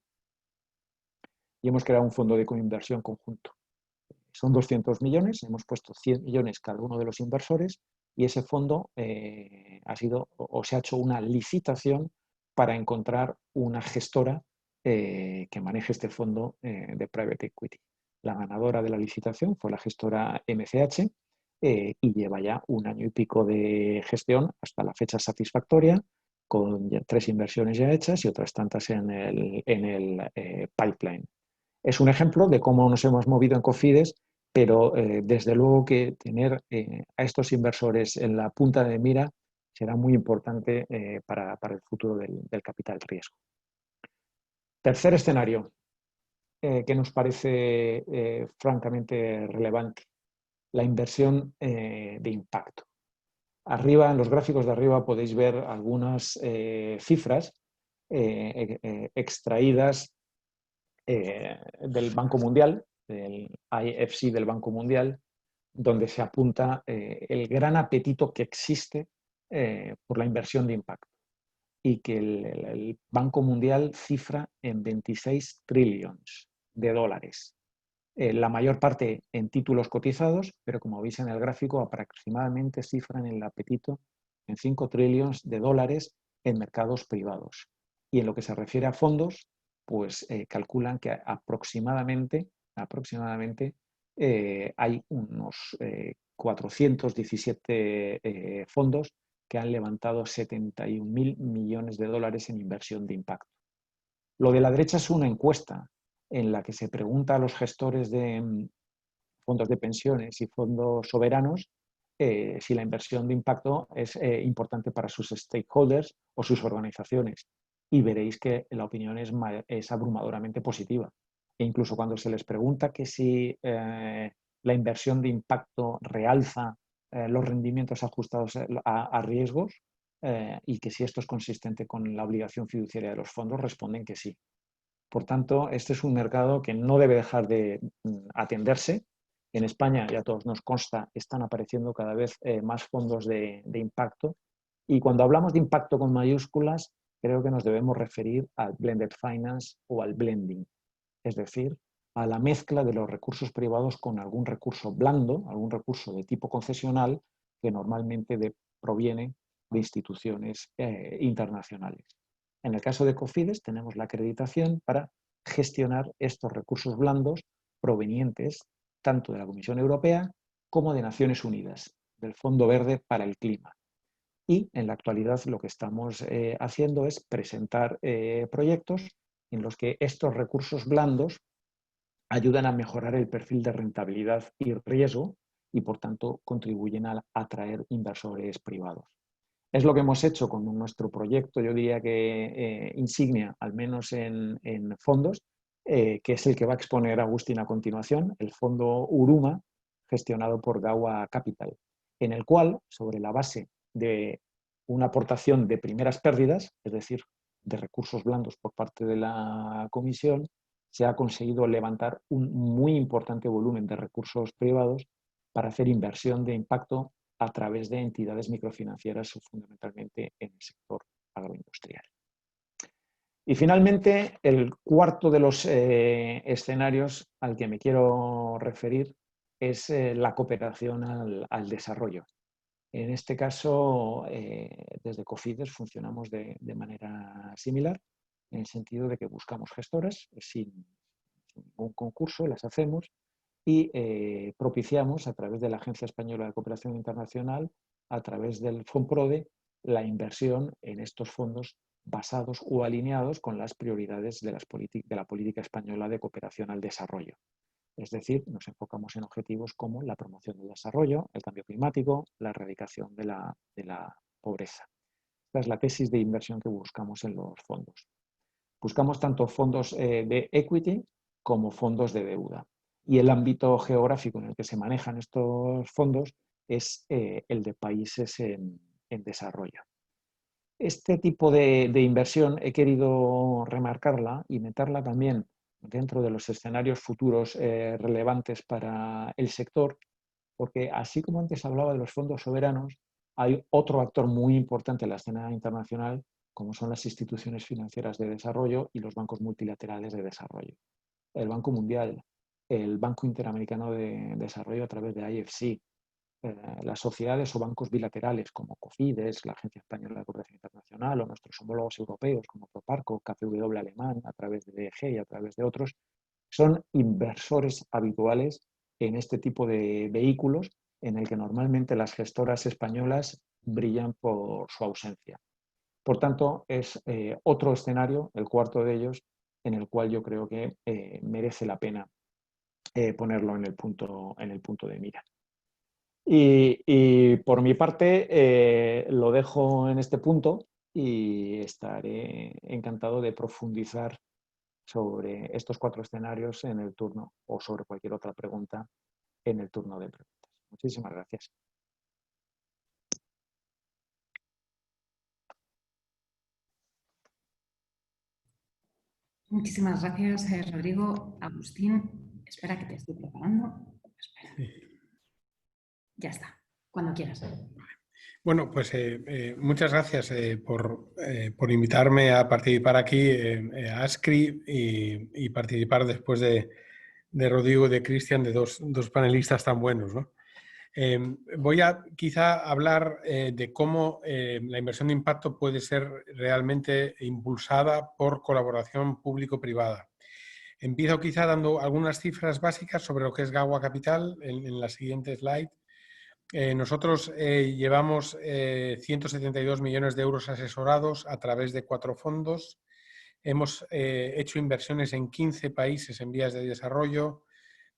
y hemos creado un fondo de coinversión conjunto. Son 200 millones, hemos puesto 100 millones cada uno de los inversores y ese fondo se ha hecho una licitación para encontrar una gestora que maneje este fondo de Private Equity. La ganadora de la licitación fue la gestora MCH y lleva ya 1 año y pico de gestión hasta la fecha satisfactoria, con 3 inversiones ya hechas y otras tantas en el pipeline. Es un ejemplo de cómo nos hemos movido en Cofides, pero desde luego que tener a estos inversores en la punta de mira será muy importante para el futuro del capital riesgo. Tercer escenario que nos parece francamente relevante, la inversión de impacto. Arriba, en los gráficos de arriba, podéis ver algunas cifras extraídas del Banco Mundial, del IFC del Banco Mundial, donde se apunta el gran apetito que existe por la inversión de impacto y que el Banco Mundial cifra en 26 trillones de dólares. La mayor parte en títulos cotizados, pero como veis en el gráfico, aproximadamente cifran el apetito en 5 trillones de dólares en mercados privados. Y en lo que se refiere a fondos, pues calculan que aproximadamente hay unos 417 fondos que han levantado 71.000 millones de dólares en inversión de impacto. Lo de la derecha es una encuesta en la que se pregunta a los gestores de fondos de pensiones y fondos soberanos si la inversión de impacto es importante para sus stakeholders o sus organizaciones. Y veréis que la opinión es abrumadoramente positiva. E incluso cuando se les pregunta que si la inversión de impacto realza los rendimientos ajustados a riesgos y que si esto es consistente con la obligación fiduciaria de los fondos, responden que sí. Por tanto, este es un mercado que no debe dejar de atenderse. En España, ya a todos nos consta, están apareciendo cada vez más fondos de impacto. Y cuando hablamos de impacto con mayúsculas, creo que nos debemos referir al blended finance o al blending, es decir, a la mezcla de los recursos privados con algún recurso blando, algún recurso de tipo concesional que normalmente proviene de instituciones internacionales. En el caso de Cofides tenemos la acreditación para gestionar estos recursos blandos provenientes tanto de la Comisión Europea como de Naciones Unidas, del Fondo Verde para el Clima. Y en la actualidad lo que estamos haciendo es presentar proyectos en los que estos recursos blandos ayudan a mejorar el perfil de rentabilidad y riesgo y por tanto contribuyen a atraer inversores privados. Es lo que hemos hecho con nuestro proyecto, yo diría que insignia, al menos en fondos, que es el que va a exponer Agustín a continuación, el fondo Uruma, gestionado por Gawa Capital, en el cual, sobre la base de una aportación de primeras pérdidas, es decir, de recursos blandos por parte de la comisión, se ha conseguido levantar un muy importante volumen de recursos privados para hacer inversión de impacto a través de entidades microfinancieras fundamentalmente en el sector agroindustrial. Y finalmente, el cuarto de los escenarios al que me quiero referir es la cooperación al desarrollo. En este caso, desde Cofides funcionamos de manera similar, en el sentido de que buscamos gestoras sin ningún concurso, las hacemos y propiciamos a través de la Agencia Española de Cooperación Internacional, a través del FONPRODE, la inversión en estos fondos basados o alineados con las prioridades de la política española de cooperación al desarrollo. Es decir, nos enfocamos en objetivos como la promoción del desarrollo, el cambio climático, la erradicación de la pobreza. Esta es la tesis de inversión que buscamos en los fondos. Buscamos tanto fondos de equity como fondos de deuda. Y el ámbito geográfico en el que se manejan estos fondos es el de países en desarrollo. Este tipo de inversión he querido remarcarla y meterla también dentro de los escenarios futuros relevantes para el sector, porque así como antes hablaba de los fondos soberanos, hay otro actor muy importante en la escena internacional, como son las instituciones financieras de desarrollo y los bancos multilaterales de desarrollo. El Banco Mundial, el Banco Interamericano de Desarrollo a través de IFC, las sociedades o bancos bilaterales como COFIDES, la Agencia Española de Cooperación Internacional, o nuestros homólogos europeos como Proparco, KfW alemán, a través de DEG y a través de otros, son inversores habituales en este tipo de vehículos en el que normalmente las gestoras españolas brillan por su ausencia. Por tanto, es otro escenario, el cuarto de ellos, en el cual yo creo que merece la pena ponerlo en el punto de mira. Y por mi parte lo dejo en este punto y estaré encantado de profundizar sobre estos 4 escenarios en el turno o sobre cualquier otra pregunta en el turno de preguntas. Muchísimas gracias. Muchísimas gracias, Rodrigo. Agustín, espera que te estoy preparando. Espera. Ya está, cuando quieras. Bueno, pues muchas gracias por invitarme a participar aquí a ASCRI y participar después de Rodrigo y de Cristian, de dos panelistas tan buenos, ¿no? Voy a quizá hablar de cómo la inversión de impacto puede ser realmente impulsada por colaboración público-privada. Empiezo quizá dando algunas cifras básicas sobre lo que es Gawa Capital en la siguiente slide. Nosotros llevamos 172 millones de euros asesorados a través de 4 fondos. Hemos hecho inversiones en 15 países en vías de desarrollo.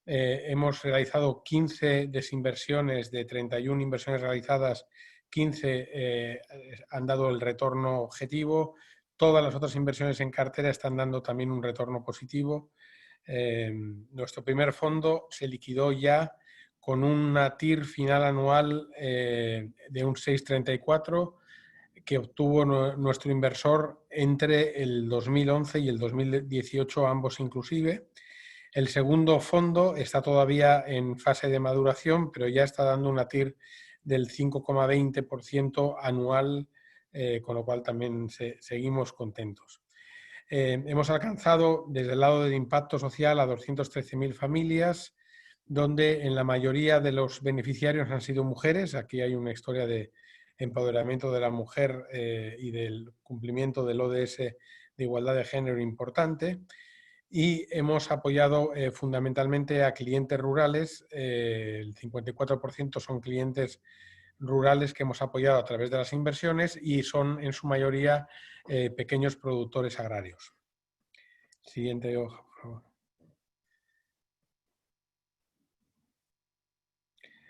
Hemos realizado 15 desinversiones de 31 inversiones realizadas, 15 han dado el retorno objetivo. Todas las otras inversiones en cartera están dando también un retorno positivo. Nuestro primer fondo se liquidó ya con una TIR final anual de un 6,34 que obtuvo nuestro inversor entre el 2011 y el 2018, ambos inclusive. El segundo fondo está todavía en fase de maduración, pero ya está dando una TIR del 5,20% anual, con lo cual también seguimos contentos. Hemos alcanzado desde el lado del impacto social a 213.000 familias, donde en la mayoría de los beneficiarios han sido mujeres. Aquí hay una historia de empoderamiento de la mujer y del cumplimiento del ODS de igualdad de género importante. Y hemos apoyado fundamentalmente a clientes rurales. El 54% son clientes rurales que hemos apoyado a través de las inversiones y son en su mayoría pequeños productores agrarios. Siguiente hoja, por favor.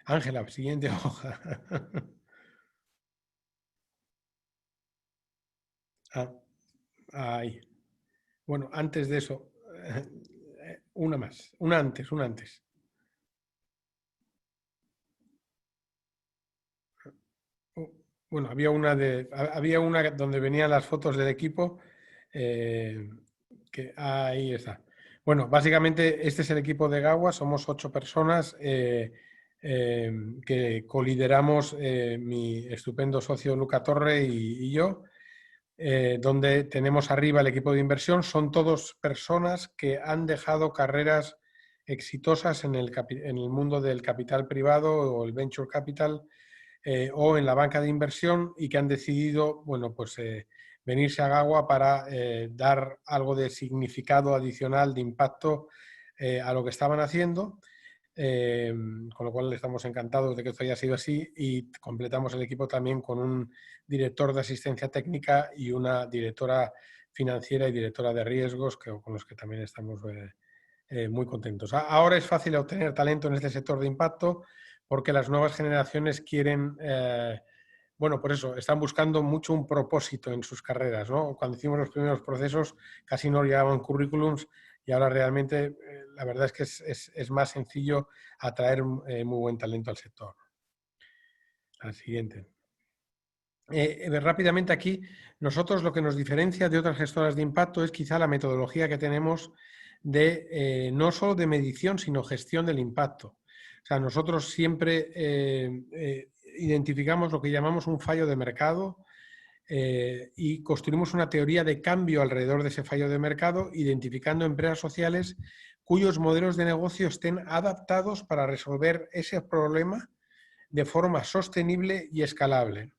Ángela, siguiente hoja. Ahí. Bueno, antes de eso, una más, una antes. Bueno, había una donde venían las fotos del equipo, que ahí está. Bueno, básicamente este es el equipo de Gawa, somos 8 personas que colideramos mi estupendo socio Luca Torre y yo, donde tenemos arriba el equipo de inversión. Son todos personas que han dejado carreras exitosas en el mundo del capital privado o el venture capital, o en la banca de inversión, y que han decidido, bueno, pues venirse a Gawa para dar algo de significado adicional, de impacto a lo que estaban haciendo, con lo cual estamos encantados de que esto haya sido así, y completamos el equipo también con un director de asistencia técnica y una directora financiera y directora de riesgos con los que también estamos muy contentos. Ahora es fácil obtener talento en este sector de impacto porque las nuevas generaciones quieren, bueno, por eso, están buscando mucho un propósito en sus carreras, ¿no? Cuando hicimos los primeros procesos casi no llegaban currículums y ahora realmente la verdad es que es más sencillo atraer muy buen talento al sector. La siguiente. Rápidamente aquí, nosotros lo que nos diferencia de otras gestoras de impacto es quizá la metodología que tenemos de no solo de medición, sino gestión del impacto. O sea, nosotros siempre identificamos lo que llamamos un fallo de mercado y construimos una teoría de cambio alrededor de ese fallo de mercado, identificando empresas sociales cuyos modelos de negocio estén adaptados para resolver ese problema de forma sostenible y escalable.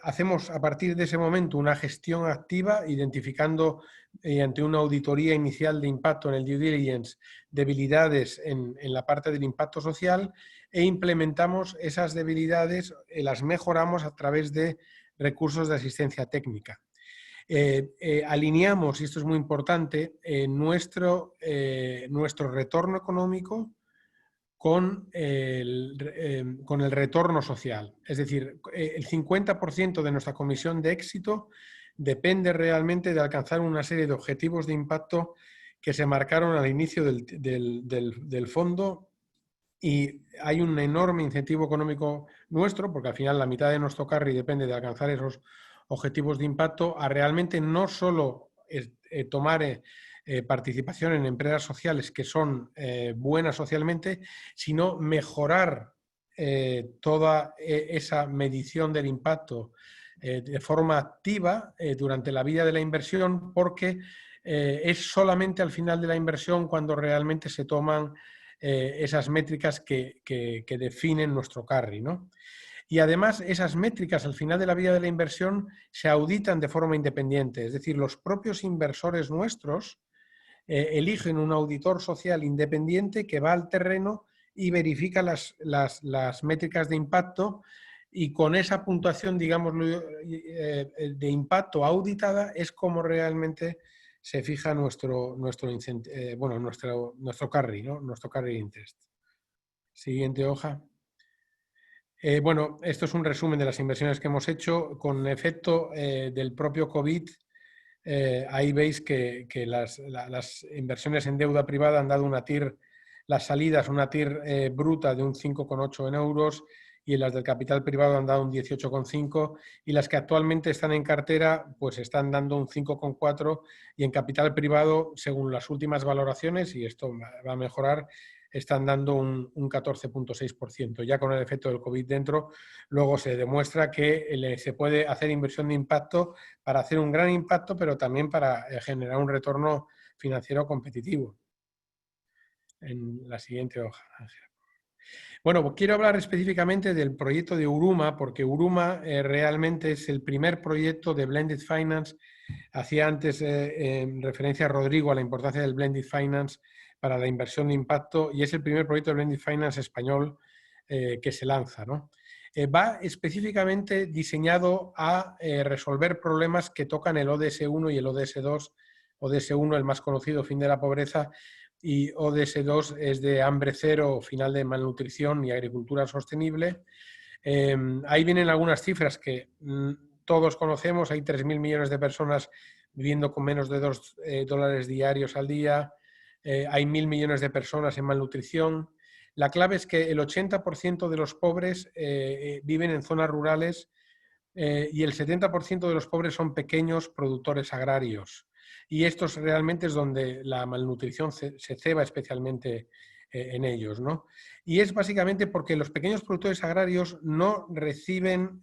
Hacemos a partir de ese momento una gestión activa, identificando mediante una auditoría inicial de impacto en el due diligence debilidades en la parte del impacto social e implementamos esas debilidades, las mejoramos a través de recursos de asistencia técnica. Alineamos, y esto es muy importante, nuestro retorno económico con el retorno social. Es decir, el 50% de nuestra comisión de éxito depende realmente de alcanzar una serie de objetivos de impacto que se marcaron al inicio del fondo, y hay un enorme incentivo económico nuestro, porque al final la mitad de nuestro carry depende de alcanzar esos objetivos de impacto, a realmente no solo tomar participación en empresas sociales que son buenas socialmente, sino mejorar toda esa medición del impacto de forma activa durante la vida de la inversión, porque es solamente al final de la inversión cuando realmente se toman esas métricas que definen nuestro carry, ¿no? Y además esas métricas al final de la vida de la inversión se auditan de forma independiente, es decir, los propios inversores nuestros eligen un auditor social independiente que va al terreno y verifica las métricas de impacto, y con esa puntuación, digamos, de impacto auditada es como realmente se fija nuestro carry, ¿no? Nuestro carry interest. Siguiente hoja. Bueno, esto es un resumen de las inversiones que hemos hecho con efecto del propio COVID. Ahí veis que las inversiones en deuda privada han dado una TIR, las salidas, una TIR bruta de un 5,8 en euros, y las del capital privado han dado un 18,5, y las que actualmente están en cartera pues están dando un 5,4, y en capital privado, según las últimas valoraciones, y esto va a mejorar, están dando un 14,6%. Ya con el efecto del COVID dentro, luego se demuestra que se puede hacer inversión de impacto para hacer un gran impacto, pero también para generar un retorno financiero competitivo. En la siguiente hoja. Bueno, pues quiero hablar específicamente del proyecto de Uruma, porque Uruma realmente es el primer proyecto de Blended Finance. Hacía antes en referencia a Rodrigo a la importancia del Blended Finance para la inversión de impacto, y es el primer proyecto de Blended Finance español que se lanza, ¿no? Va específicamente diseñado a resolver problemas que tocan el ODS 1 y el ODS 2. ODS 1, el más conocido, fin de la pobreza, y ODS 2 es de hambre cero, final de malnutrición y agricultura sostenible. Ahí vienen algunas cifras que todos conocemos. Hay 3.000 millones de personas viviendo con menos de $2 diarios al día. Hay 1.000 millones de personas en malnutrición. La clave es que el 80% de los pobres viven en zonas rurales y el 70% de los pobres son pequeños productores agrarios. Y esto realmente es donde la malnutrición se ceba especialmente en ellos, ¿no? Y es básicamente porque los pequeños productores agrarios no reciben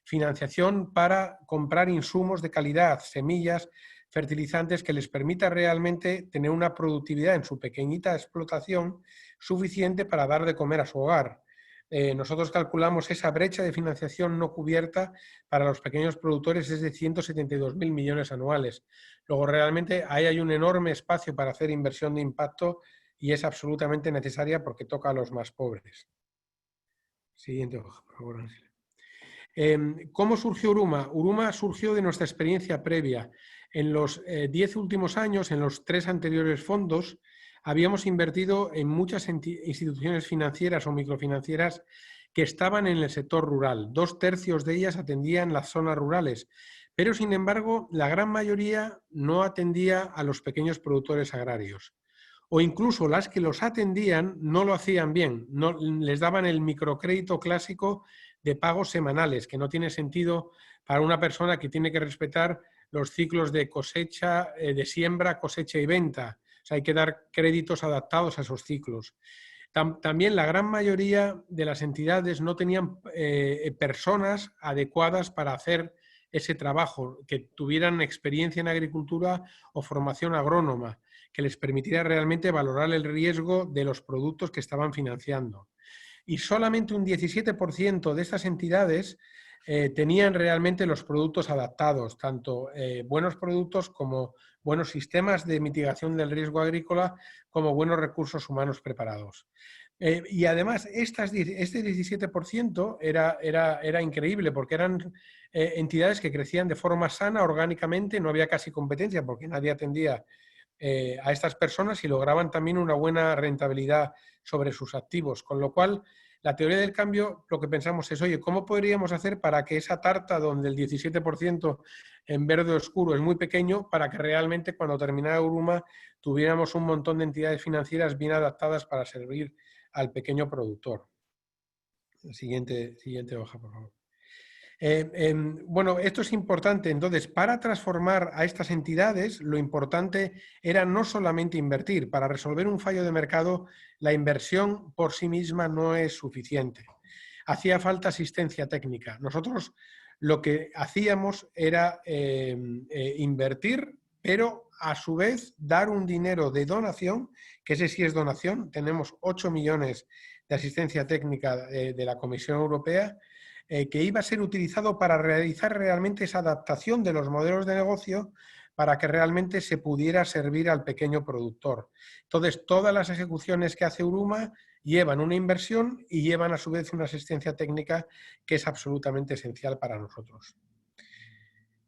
financiación para comprar insumos de calidad, semillas, fertilizantes que les permita realmente tener una productividad en su pequeñita explotación suficiente para dar de comer a su hogar. Nosotros calculamos esa brecha de financiación no cubierta para los pequeños productores es de 172.000 millones anuales. Luego, realmente ahí hay un enorme espacio para hacer inversión de impacto y es absolutamente necesaria porque toca a los más pobres. Siguiente hoja, por favor, Ángel. ¿Cómo surgió Uruma? Uruma surgió de nuestra experiencia previa. En los 10 últimos años, en los 3 anteriores fondos, habíamos invertido en muchas instituciones financieras o microfinancieras que estaban en el sector rural. 2/3 de ellas atendían las zonas rurales, pero sin embargo la gran mayoría no atendía a los pequeños productores agrarios. O incluso las que los atendían no lo hacían bien, no, les daban el microcrédito clásico de pagos semanales, que no tiene sentido para una persona que tiene que respetar los ciclos de cosecha, de siembra, cosecha y venta. O sea, hay que dar créditos adaptados a esos ciclos. También la gran mayoría de las entidades no tenían personas adecuadas para hacer ese trabajo, que tuvieran experiencia en agricultura o formación agrónoma, que les permitiera realmente valorar el riesgo de los productos que estaban financiando. Y solamente un 17% de estas entidades tenían realmente los productos adaptados, tanto buenos productos como buenos sistemas de mitigación del riesgo agrícola, como buenos recursos humanos preparados. Y además, este 17% era increíble, porque eran entidades que crecían de forma sana, orgánicamente, no había casi competencia porque nadie atendía a estas personas y lograban también una buena rentabilidad sobre sus activos. Con lo cual, la teoría del cambio, lo que pensamos es, oye, ¿cómo podríamos hacer para que esa tarta donde el 17% en verde oscuro es muy pequeño, para que realmente cuando terminara Uruma tuviéramos un montón de entidades financieras bien adaptadas para servir al pequeño productor? Siguiente hoja, por favor. Bueno, esto es importante. Entonces, para transformar a estas entidades, lo importante era no solamente invertir. Para resolver un fallo de mercado, la inversión por sí misma no es suficiente. Hacía falta asistencia técnica. Nosotros lo que hacíamos era invertir, pero a su vez dar un dinero de donación, que ese sí es donación. Tenemos 8 millones de asistencia técnica de la Comisión Europea, que iba a ser utilizado para realizar realmente esa adaptación de los modelos de negocio para que realmente se pudiera servir al pequeño productor. Entonces, todas las ejecuciones que hace Uruma llevan una inversión y llevan a su vez una asistencia técnica que es absolutamente esencial para nosotros.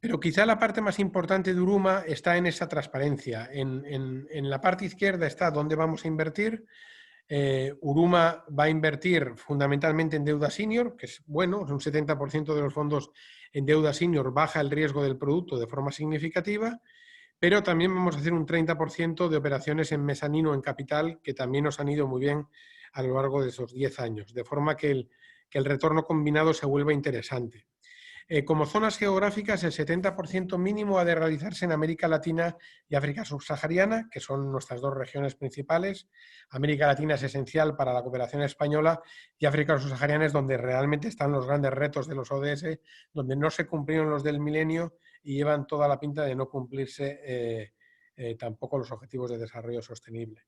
Pero quizá la parte más importante de Uruma está en esa transparencia. En la parte izquierda está dónde vamos a invertir. Uruma va a invertir fundamentalmente en deuda senior, que es bueno, un 70% de los fondos en deuda senior baja el riesgo del producto de forma significativa, pero también vamos a hacer un 30% de operaciones en mezanino, en capital, que también nos han ido muy bien a lo largo de esos 10 años, de forma que el retorno combinado se vuelva interesante. Como zonas geográficas, el 70% mínimo ha de realizarse en América Latina y África subsahariana, que son nuestras 2 regiones principales. América Latina es esencial para la cooperación española y África subsahariana es donde realmente están los grandes retos de los ODS, donde no se cumplieron los del milenio y llevan toda la pinta de no cumplirse tampoco los objetivos de desarrollo sostenible.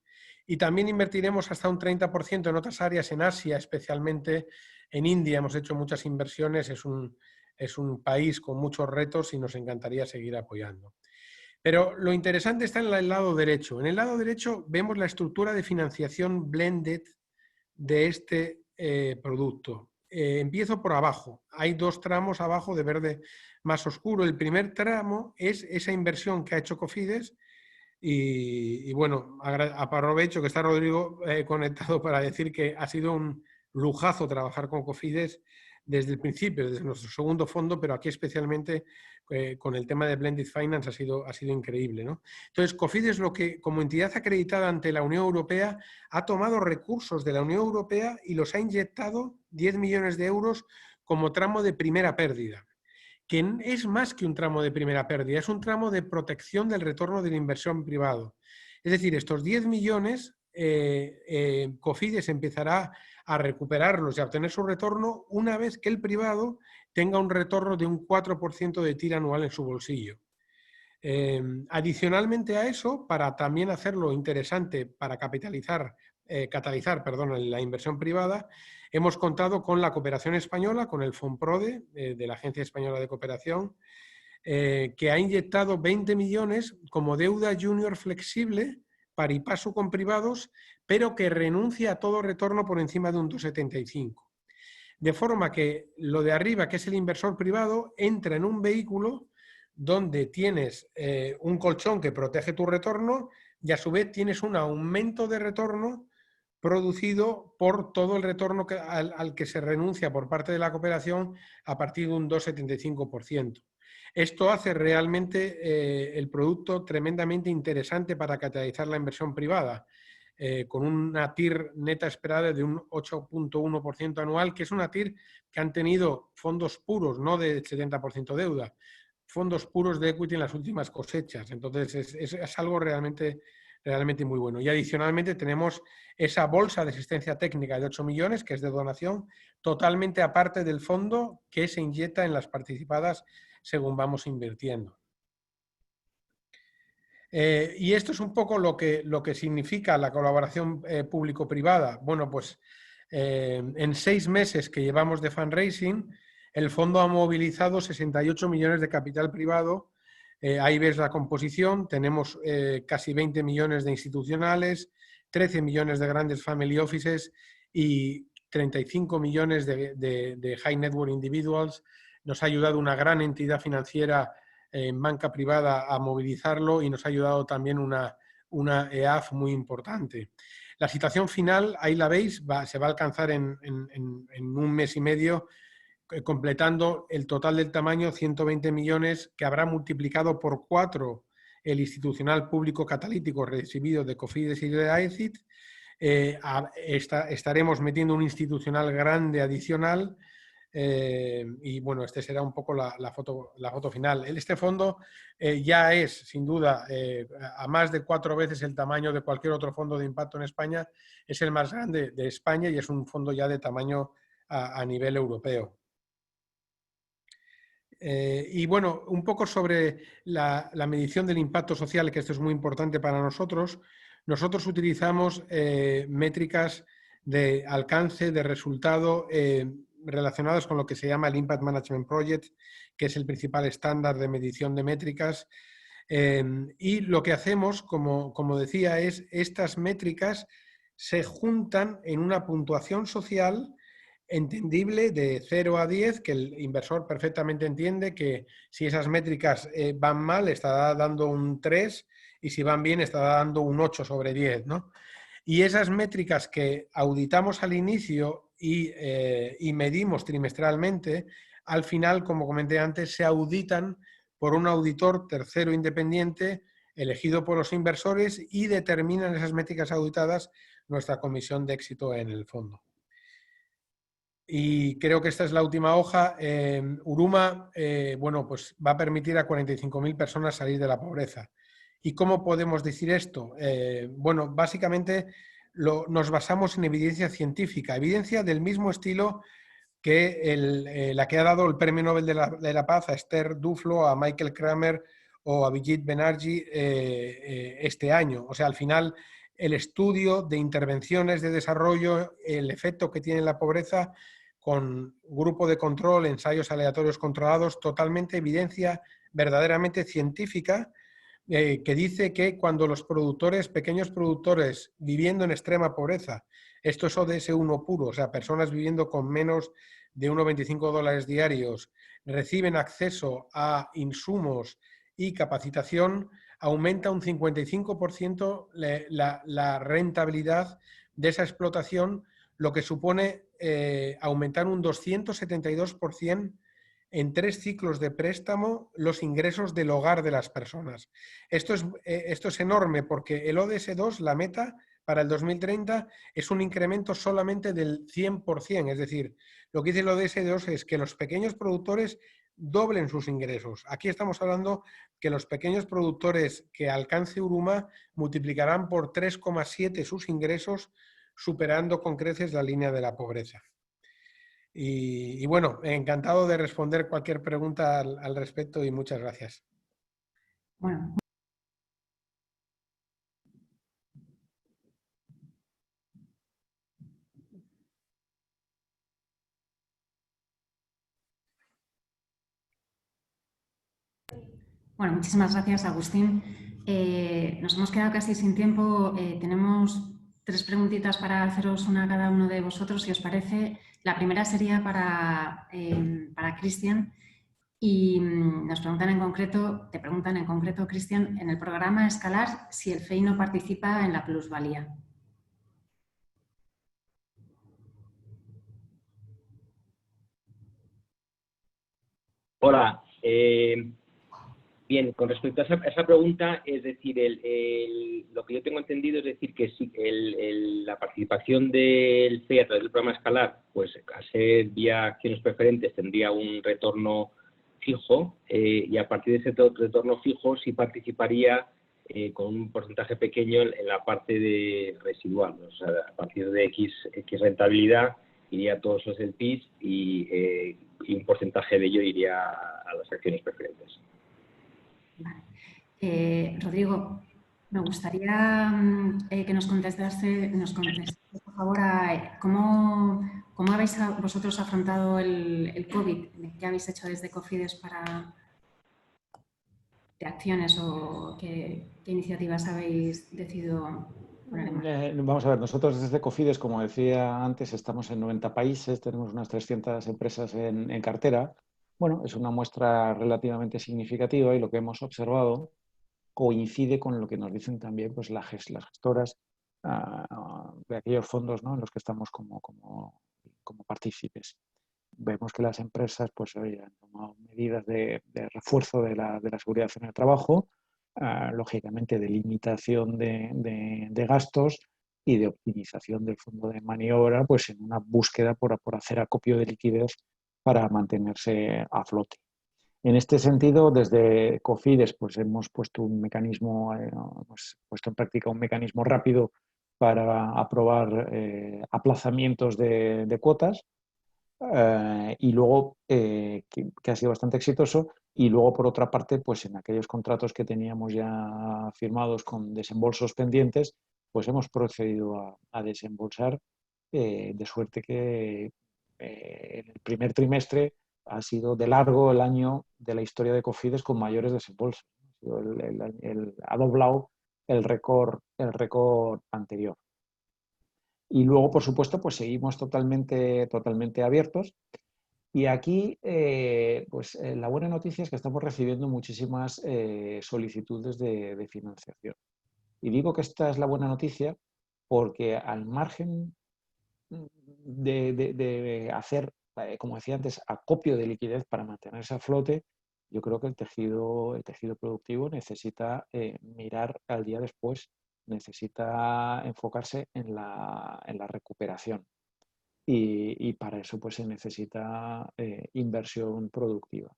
Y también invertiremos hasta un 30% en otras áreas, en Asia, especialmente en India. Hemos hecho muchas inversiones, es un país con muchos retos y nos encantaría seguir apoyando. Pero lo interesante está en el lado derecho. En el lado derecho vemos la estructura de financiación blended de este producto. Empiezo por abajo. Hay 2 tramos abajo de verde más oscuro. El primer tramo es esa inversión que ha hecho Cofides y bueno, aprovecho que está Rodrigo conectado para decir que ha sido un lujazo trabajar con Cofides desde el principio, desde nuestro segundo fondo, pero aquí especialmente con el tema de Blended Finance ha sido increíble, ¿no? Entonces, Cofides, lo que como entidad acreditada ante la Unión Europea, ha tomado recursos de la Unión Europea y los ha inyectado 10 millones de euros como tramo de primera pérdida, que es más que un tramo de primera pérdida, es un tramo de protección del retorno de la inversión privado. Es decir, estos 10 millones, Cofides empezará a recuperarlos y a obtener su retorno una vez que el privado tenga un retorno de un 4% de TIR anual en su bolsillo. Adicionalmente a eso, para también hacerlo interesante para catalizar la inversión privada, hemos contado con la cooperación española, con el FONPRODE de la Agencia Española de Cooperación, que ha inyectado 20 millones como deuda junior flexible pari passu con privados, pero que renuncia a todo retorno por encima de un 2,75. de forma que lo de arriba, que es el inversor privado, entra en un vehículo donde tienes un colchón que protege tu retorno y a su vez tienes un aumento de retorno producido por todo el retorno al que se renuncia por parte de la cooperación a partir de un 2,75%. Esto hace realmente el producto tremendamente interesante para catalizar la inversión privada, con una TIR neta esperada de un 8,1% anual, que es una TIR que han tenido fondos puros, no de 70% deuda, fondos puros de equity en las últimas cosechas. Entonces es algo realmente muy bueno. Y adicionalmente tenemos esa bolsa de asistencia técnica de 8 millones, que es de donación, totalmente aparte del fondo que se inyecta en las participadas según vamos invirtiendo. Y esto es un poco lo que significa la colaboración público-privada. Bueno, pues en 6 meses que llevamos de fundraising, el fondo ha movilizado 68 millones de capital privado. Ahí ves la composición. Tenemos casi 20 millones de institucionales, 13 millones de grandes family offices y 35 millones de high net worth individuals. Nos ha ayudado una gran entidad financiera en banca privada a movilizarlo y nos ha ayudado también una EAF muy importante. La situación final, ahí la veis, se va a alcanzar en un mes y medio, completando el total del tamaño, 120 millones, que habrá multiplicado por 4 el institucional público catalítico recibido de Cofidis y de AECIT. Estaremos metiendo un institucional grande adicional. Y bueno, este será un poco la foto final. Este fondo ya es, sin duda, a más de 4 veces el tamaño de cualquier otro fondo de impacto en España. Es el más grande de España y es un fondo ya de tamaño a nivel europeo. Y bueno, un poco sobre la medición del impacto social, que esto es muy importante para nosotros. Nosotros utilizamos métricas de alcance, de resultado, relacionadas con lo que se llama el Impact Management Project, que es el principal estándar de medición de métricas. Y lo que hacemos, como decía, es estas métricas se juntan en una puntuación social entendible de 0 a 10, que el inversor perfectamente entiende que si esas métricas van mal, estará dando un 3 y si van bien, estará dando un 8 sobre 10, ¿no? Y esas métricas que auditamos al inicio y medimos trimestralmente, al final, como comenté antes, se auditan por un auditor tercero independiente elegido por los inversores y determinan esas métricas auditadas nuestra comisión de éxito en el fondo. Y creo que esta es la última hoja. Uruma, bueno, pues va a permitir a 45.000 personas salir de la pobreza. ¿Y cómo podemos decir esto? Bueno, básicamente nos basamos en evidencia científica, evidencia del mismo estilo que la que ha dado el Premio Nobel de la Paz a Esther Duflo, a Michael Kramer o a Abhijit Banerjee este año. O sea, al final, el estudio de intervenciones de desarrollo, el efecto que tiene la pobreza con grupo de control, ensayos aleatorios controlados, totalmente evidencia verdaderamente científica, que dice que cuando los productores, pequeños productores, viviendo en extrema pobreza, esto es ODS 1 puro, o sea, personas viviendo con menos de $1,25 diarios, reciben acceso a insumos y capacitación, aumenta un 55% la rentabilidad de esa explotación, lo que supone aumentar un 272% en 3 ciclos de préstamo los ingresos del hogar de las personas. Esto es enorme porque el ODS 2, la meta para el 2030, es un incremento solamente del 100%. Es decir, lo que dice el ODS 2 es que los pequeños productores doblen sus ingresos. Aquí estamos hablando que los pequeños productores que alcance Uruma multiplicarán por 3,7 sus ingresos, superando con creces la línea de la pobreza. Y bueno, encantado de responder cualquier pregunta al respecto y muchas gracias. Bueno. Bueno, muchísimas gracias, Agustín. Nos hemos quedado casi sin tiempo. Tenemos tres preguntitas para haceros una a cada uno de vosotros, si os parece. La primera sería para Cristian. Y te preguntan en concreto, Cristian, en el programa Escalar, si el FEI no participa en la plusvalía. Hola. Bien, con respecto a esa pregunta, es decir, lo que yo tengo entendido es decir que sí, la participación del FEI a través del programa Escalar, pues al ser vía acciones preferentes tendría un retorno fijo y a partir de ese retorno fijo sí participaría con un porcentaje pequeño en la parte de residual. O sea, a partir de X rentabilidad iría todos los del PIS y un porcentaje de ello iría a las acciones preferentes. Vale. Rodrigo, me gustaría que nos contestase, por favor, a cómo habéis vosotros afrontado el COVID, qué habéis hecho desde Cofides de acciones o qué iniciativas habéis decidido poner en marcha. Vamos a ver, nosotros desde Cofides, como decía antes, estamos en 90 países, tenemos unas 300 empresas en cartera. Bueno, es una muestra relativamente significativa y lo que hemos observado coincide con lo que nos dicen también pues, las gestoras de aquellos fondos, ¿no?, en los que estamos como partícipes. Vemos que las empresas pues, han tomado medidas de refuerzo de la seguridad en el trabajo, lógicamente de limitación de gastos y de optimización del fondo de maniobra, pues en una búsqueda por hacer acopio de liquidez para mantenerse a flote. En este sentido, desde Cofides pues, hemos puesto un mecanismo, puesto en práctica un mecanismo rápido para aprobar aplazamientos de cuotas y luego que ha sido bastante exitoso. Y luego, por otra parte, pues en aquellos contratos que teníamos ya firmados con desembolsos pendientes, pues hemos procedido a desembolsar, de suerte que en el primer trimestre ha sido de largo el año de la historia de Cofides con mayores desembolsos. Ha doblado el récord anterior. Y luego, por supuesto, pues seguimos totalmente abiertos. Y aquí, la buena noticia es que estamos recibiendo muchísimas solicitudes de financiación. Y digo que esta es la buena noticia porque al margen de hacer, como decía antes, acopio de liquidez para mantenerse a flote, yo creo que el tejido productivo necesita mirar al día después, necesita enfocarse en la recuperación. Y para eso pues, se necesita inversión productiva.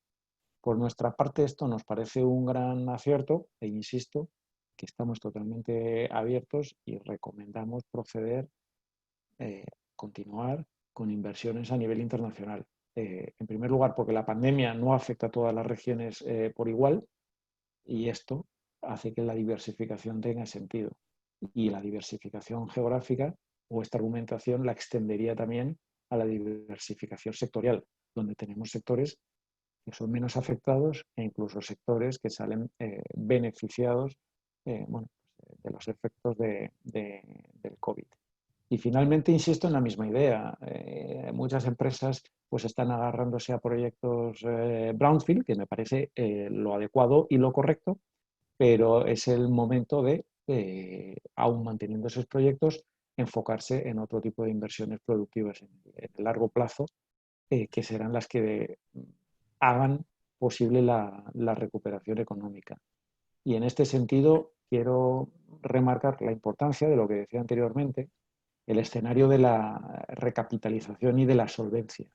Por nuestra parte, esto nos parece un gran acierto e insisto que estamos totalmente abiertos y recomendamos proceder, continuar con inversiones a nivel internacional. En primer lugar, porque la pandemia no afecta a todas las regiones por igual y esto hace que la diversificación tenga sentido. Y la diversificación geográfica o esta argumentación la extendería también a la diversificación sectorial, donde tenemos sectores que son menos afectados e incluso sectores que salen beneficiados de los efectos del COVID. Y finalmente, insisto en la misma idea. Muchas empresas pues, están agarrándose a proyectos brownfield, que me parece lo adecuado y lo correcto, pero es el momento de, aún manteniendo esos proyectos, enfocarse en otro tipo de inversiones productivas en el largo plazo, que serán las que hagan posible la recuperación económica. Y en este sentido quiero remarcar la importancia de lo que decía anteriormente, el escenario de la recapitalización y de la solvencia.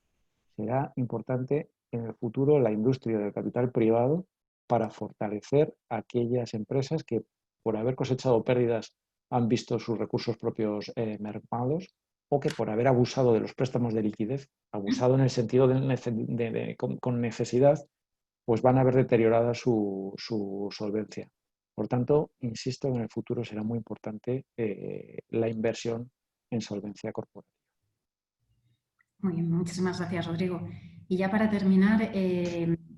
Será importante en el futuro la industria del capital privado para fortalecer aquellas empresas que por haber cosechado pérdidas han visto sus recursos propios mermados o que por haber abusado de los préstamos de liquidez, abusado en el sentido con necesidad, pues van a ver deteriorada su solvencia. Por tanto, insisto, en el futuro será muy importante la inversión en solvencia corporativa. Muy bien, muchísimas gracias, Rodrigo. Y ya para terminar,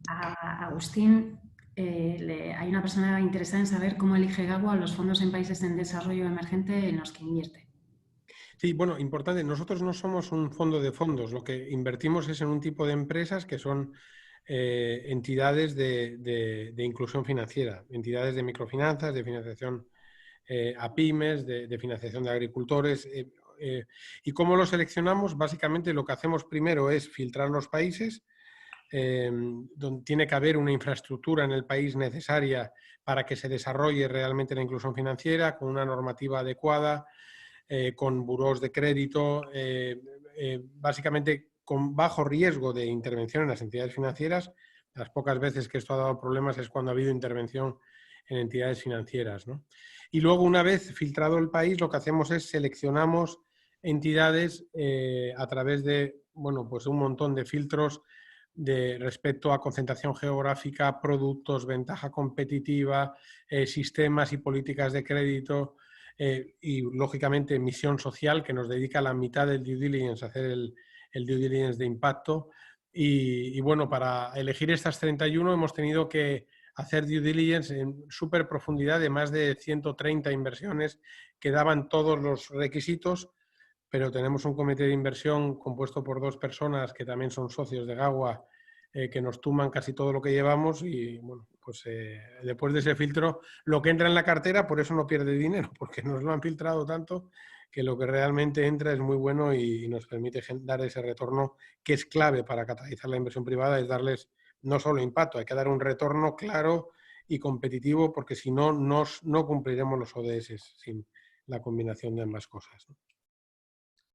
a Agustín, hay una persona interesada en saber cómo elige Gagua los fondos en países en desarrollo emergente en los que invierte. Sí, bueno, importante. Nosotros no somos un fondo de fondos. Lo que invertimos es en un tipo de empresas que son entidades de inclusión financiera, entidades de microfinanzas, de financiación a pymes, de financiación de agricultores. ¿Y cómo lo seleccionamos? Básicamente lo que hacemos primero es filtrar los países, donde tiene que haber una infraestructura en el país necesaria para que se desarrolle realmente la inclusión financiera, con una normativa adecuada, con burós de crédito, básicamente con bajo riesgo de intervención en las entidades financieras. Las pocas veces que esto ha dado problemas es cuando ha habido intervención en entidades financieras, ¿no? Y luego, una vez filtrado el país, lo que hacemos es seleccionamos entidades a través de, bueno, pues un montón de filtros respecto a concentración geográfica, productos, ventaja competitiva, sistemas y políticas de crédito, y, lógicamente, misión social, que nos dedica la mitad del due diligence a hacer el due diligence de impacto. Y bueno, para elegir estas 31 hemos tenido que hacer due diligence en súper profundidad de más de 130 inversiones que daban todos los requisitos, pero tenemos un comité de inversión compuesto por 2 personas que también son socios de Gagua, que nos tuman casi todo lo que llevamos y, bueno, pues después de ese filtro, lo que entra en la cartera, por eso no pierde dinero, porque nos lo han filtrado tanto que lo que realmente entra es muy bueno y nos permite dar ese retorno que es clave para catalizar la inversión privada, es darles no solo impacto, hay que dar un retorno claro y competitivo, porque si no, no cumpliremos los ODS sin la combinación de ambas cosas, ¿no?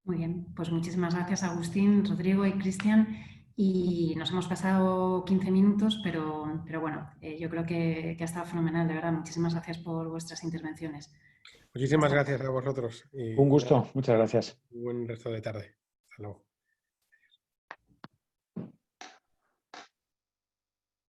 Muy bien, pues muchísimas gracias, Agustín, Rodrigo y Cristian. Y nos hemos pasado 15 minutos, pero bueno, yo creo que ha estado fenomenal, de verdad. Muchísimas gracias por vuestras intervenciones. Muchísimas gracias a vosotros. Y Un gusto, muchas gracias. buen resto de tarde. Hasta luego.